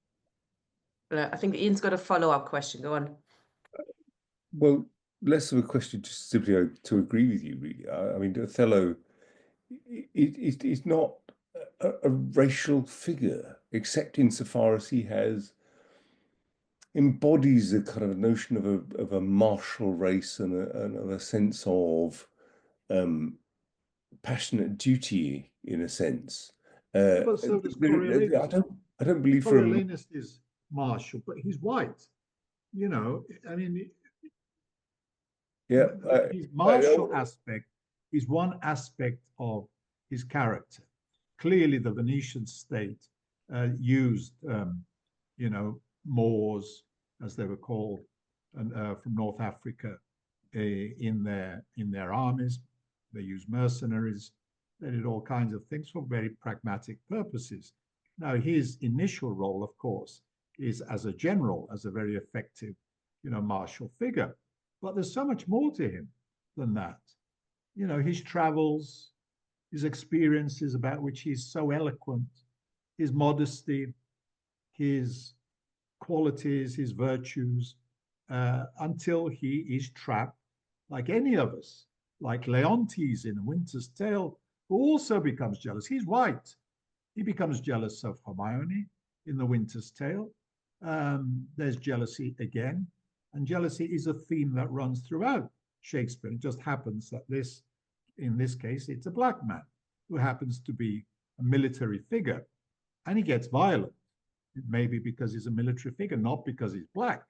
I think Ian's got a follow-up question. Go on. Well, less of a question, just simply to agree with you, really. I mean, Othello is not a racial figure, except insofar as he embodies a kind of notion of a martial race and of a sense of passionate duty, in a sense. But so does Coriolanus. I don't believe for a Coriolanus is martial, but he's white. I mean, yeah, his martial aspect is one aspect of his character. Clearly, the Venetian state used, Moors, as they were called, from North Africa, in their armies. They used mercenaries. They did all kinds of things for very pragmatic purposes. Now, his initial role, of course, is as a general, as a very effective, martial figure. But there's so much more to him than that. His travels, his experiences about which he's so eloquent, his modesty, his qualities, his virtues, until he is trapped, like any of us, like Leontes in A Winter's Tale, who also becomes jealous. He's white. He becomes jealous of Hermione in The Winter's Tale. There's jealousy again. And jealousy is a theme that runs throughout Shakespeare. It just happens that in this case, it's a black man who happens to be a military figure. And he gets violent. Maybe because he's a military figure, not because he's black.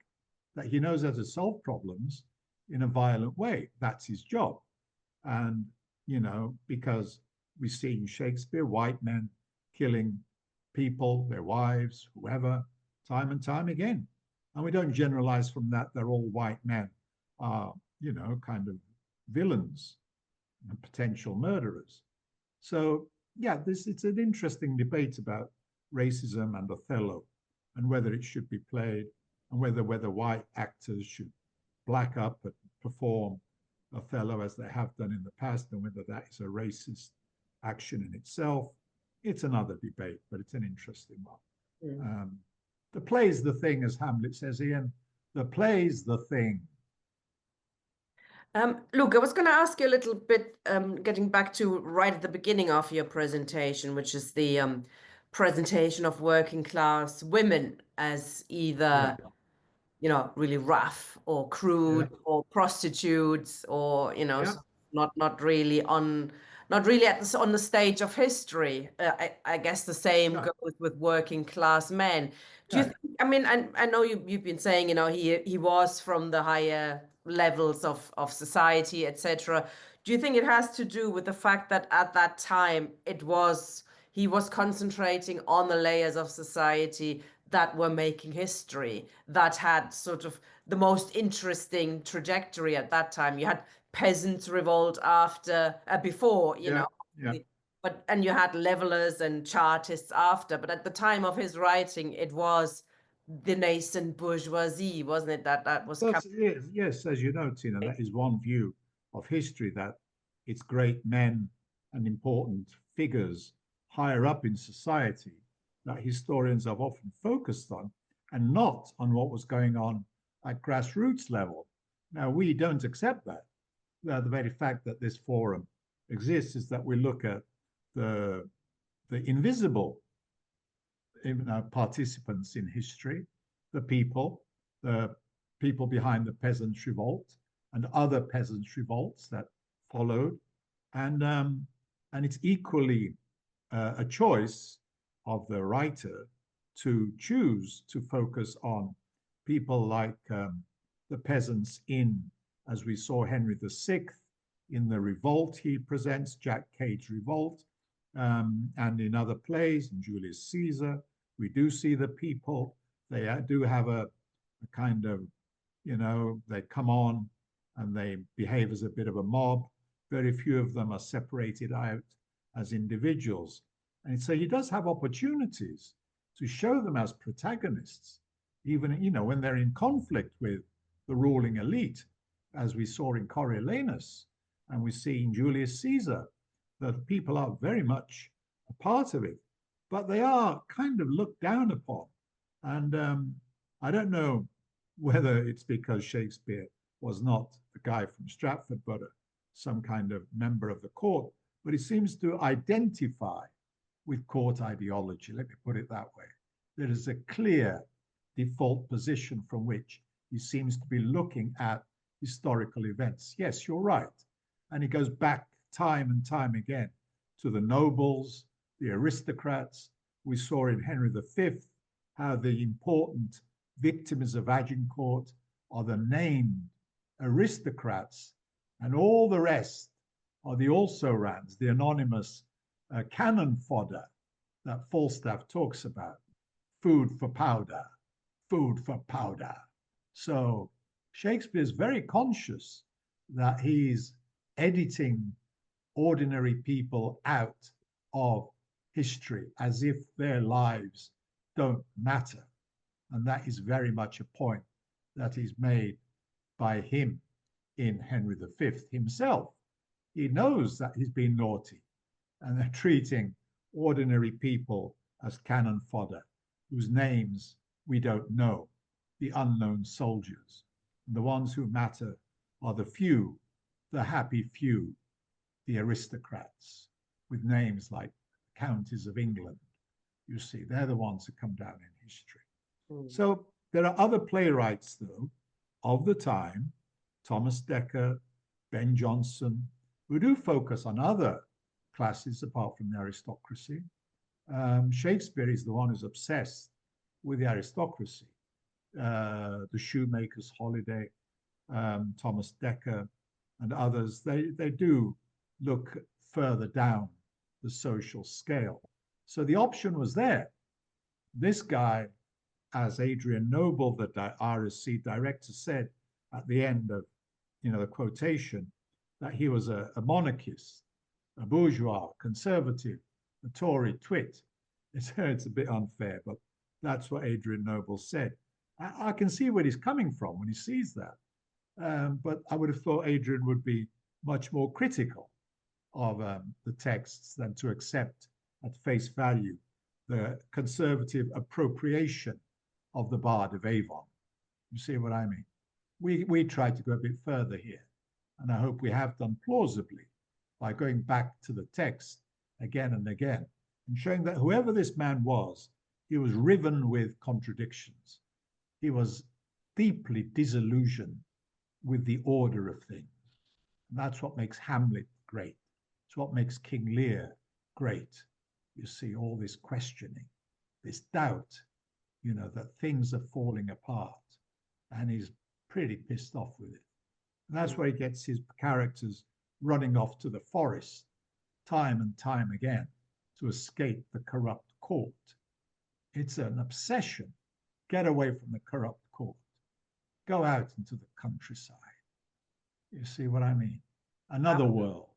That he knows how to solve problems in a violent way. That's his job. And, because we see in Shakespeare white men killing people, their wives, whoever, time and time again. And we don't generalize from that all white men are, kind of villains and potential murderers. So, yeah, it's an interesting debate about racism and Othello, and whether it should be played, and whether white actors should black up and perform Othello as they have done in the past, and whether that is a racist action in itself. It's another debate, but it's an interesting one. The play's the thing, as Hamlet says, Ian. The play's the thing. Luke, I was going to ask you a little bit, getting back to right at the beginning of your presentation, which is the presentation of working class women as either, really rough or crude or prostitutes, or, not really on the stage of history. I guess the same goes with working class men. Do you think, I mean, I know you've been saying, he was from the higher levels of society, etc. Do you think it has to do with the fact that at that time he was concentrating on the layers of society that were making history, that had sort of the most interesting trajectory at that time? You had peasants' revolt before, and you had levelers and Chartists after. But at the time of his writing, it was the nascent bourgeoisie, wasn't it? That was. Yes, as you know, Tina, that is one view of history, that it's great men and important figures higher up in society that historians have often focused on, and not on what was going on at grassroots level. Now, we don't accept that. The very fact that this forum exists is that we look at the invisible participants in history, the people behind the Peasants' Revolt and other peasants' revolts that followed, and it's equally a choice of the writer to choose to focus on people like the peasants as we saw Henry VI in the revolt he presents, Jack Cade's Revolt, and in other plays, in Julius Caesar, we do see the people. They do have a kind of, they come on and they behave as a bit of a mob, Very few of them are separated out as individuals. And so he does have opportunities to show them as protagonists, even, you know, when they're in conflict with the ruling elite, as we saw in Coriolanus, and we see in Julius Caesar, that people are very much a part of it, but they are kind of looked down upon. And I don't know whether it's because Shakespeare was not the guy from Stratford, but some kind of member of the court, but he seems to identify with court ideology, let me put it that way. There is a clear default position from which he seems to be looking at historical events. Yes, you're right. And he goes back time and time again to the nobles, the aristocrats. We saw in Henry V how the important victims of Agincourt are the named aristocrats, and all the rest are the also-rans, the anonymous cannon fodder that Falstaff talks about. Food for powder, food for powder. So Shakespeare is very conscious that he's editing ordinary people out of history as if their lives don't matter. And that is very much a point that is made by him in Henry V himself. He knows that he's been naughty, and they're treating ordinary people as cannon fodder, whose names we don't know, the unknown soldiers. And the ones who matter are the few, the happy few, the aristocrats, with names like counties of England. You see, they're the ones who come down in history. So there are other playwrights, though, of the time, Thomas Dekker, Ben Jonson, who do focus on other classes apart from the aristocracy. Shakespeare is the one who's obsessed with the aristocracy. The Shoemaker's Holiday, Thomas Dekker, and others, they do look further down the social scale. So the option was there. This guy, as Adrian Noble, the RSC director, said at the end of, you know, the quotation, that he was a monarchist, a bourgeois, conservative, a Tory twit. It's a bit unfair, but that's what Adrian Noble said. I can see where he's coming from when he sees that. But I would have thought Adrian would be much more critical of the texts than to accept at face value the conservative appropriation of the Bard of Avon. You see what I mean? We tried to go a bit further here, and I hope we have done plausibly by going back to the text again and again and showing that whoever this man was, he was riven with contradictions. He was deeply disillusioned with the order of things. And that's what makes Hamlet great. It's what makes King Lear great. You see all this questioning, this doubt, you know, that things are falling apart, and he's pretty pissed off with it. And that's where he gets his characters running off to the forest time and time again to escape the corrupt court. It's an obsession. Get away from the corrupt court. Go out into the countryside. You see what I mean? Another world.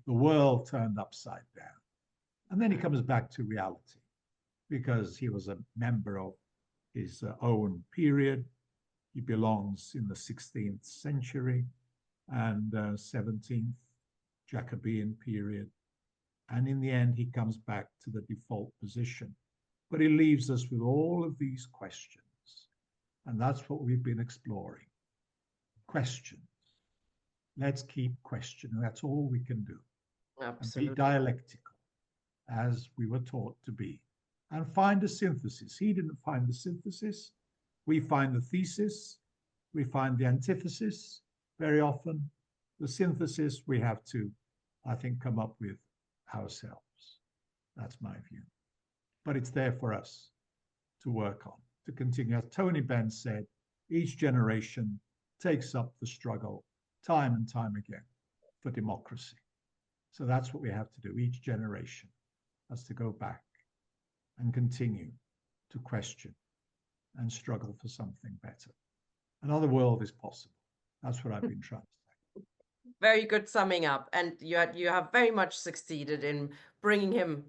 The world turned upside down. And then he comes back to reality because he was a member of his own period. He belongs in the 16th century and 17th Jacobean period. And in the end, he comes back to the default position. But he leaves us with all of these questions. And that's what we've been exploring. Questions. Let's keep questioning. That's all we can do. Absolutely. And be dialectical, as we were taught to be, and find a synthesis. He didn't find the synthesis. We find the thesis. We find the antithesis very often. The synthesis we have to, I think, come up with ourselves. That's my view. But it's there for us to work on, to continue. As Tony Benn said, each generation takes up the struggle time and time again for democracy. So that's what we have to do. Each generation has to go back and continue to question and struggle for something better. Another world is possible. That's what I've been trying to say. Very good summing up. And you have very much succeeded in bringing him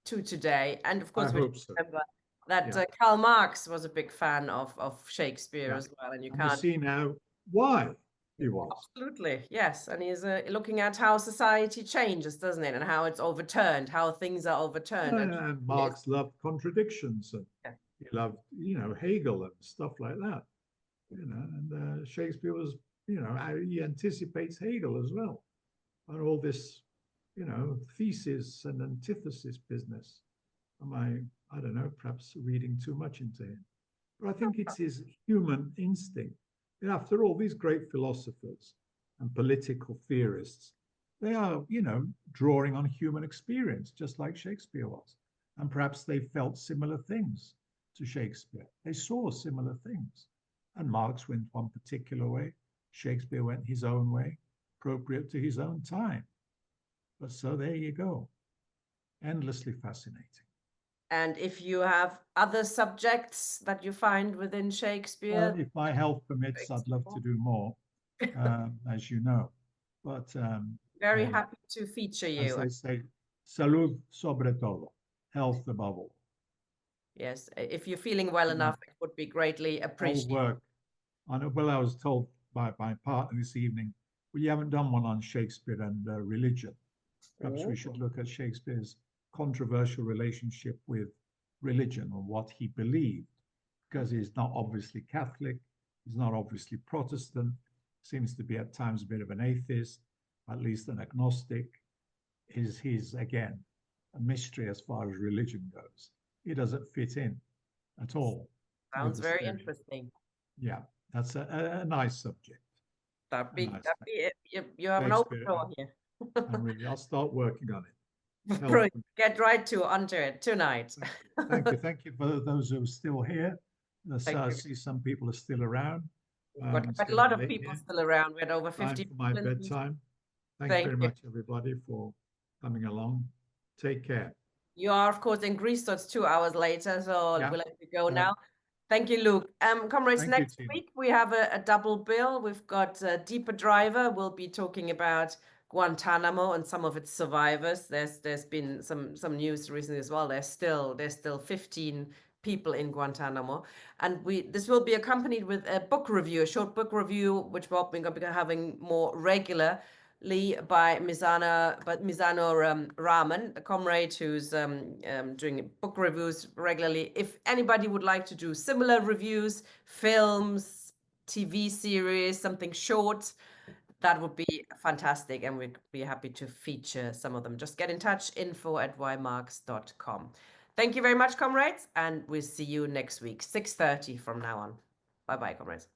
to today. And of course, I we hope so. remember that Yeah. Karl Marx was a big fan of Shakespeare Yeah. as well. And you And we can't. see now why he was. Absolutely, yes. And he's looking at how society changes, doesn't it? And how it's overturned, how things are overturned. And Marx loved contradictions, and Yeah. he loved, Hegel and stuff like that. And Shakespeare was, he anticipates Hegel as well, and all this, thesis and antithesis business. Am I don't know, perhaps reading too much into him, but I think it's his human instinct. And after all, these great philosophers and political theorists, they are, drawing on human experience, just like Shakespeare was. And perhaps they felt similar things to Shakespeare. They saw similar things. And Marx went one particular way, Shakespeare went his own way, appropriate to his own time. But so there you go. Endlessly fascinating. And if you have other subjects that you find within Shakespeare, If my health permits, I'd love to do more, as you know. But very happy to feature you. as they say, salud sobre todo, health above all. Yes, if you're feeling well enough, it would be greatly I'll appreciated. work on it. Well, I was told by my partner this evening, well, you haven't done one on Shakespeare and religion. Perhaps we should look at Shakespeare's controversial relationship with religion or what he believed, because he's not obviously Catholic, he's not obviously Protestant, seems to be at times a bit of an atheist, at least an agnostic. He's again a mystery as far as religion goes. He doesn't fit in at all. Sounds very interesting. Yeah, that's a nice subject. That'd be nice it. You have an open door here. I'll start working on it. Brilliant. Get right onto it tonight. Thank you. Thank you for those who are still here. I see some people are still around. We've got quite a lot of people still around. We had over 50 people. Time for my bedtime. Thank you very much, everybody, for coming along. Take care. You are, of course, in Greece, so it's 2 hours later, so we'll let you go now. Thank you, Luke. Comrades, next week we have a double bill. We've got Deeper Driver. We'll be talking about Guantanamo and some of its survivors. There's been some news recently as well. There's still 15 people in Guantanamo, and this will be accompanied with a book review, a short book review, which we're going to be having more regularly by Mizano Rahman, a comrade who's doing book reviews regularly. If anybody would like to do similar reviews, films, TV series, something short, that would be fantastic, and we'd be happy to feature some of them. Just get in touch, info@ymarks.com. Thank you very much, comrades, and we'll see you next week, 6:30 from now on. Bye-bye, comrades.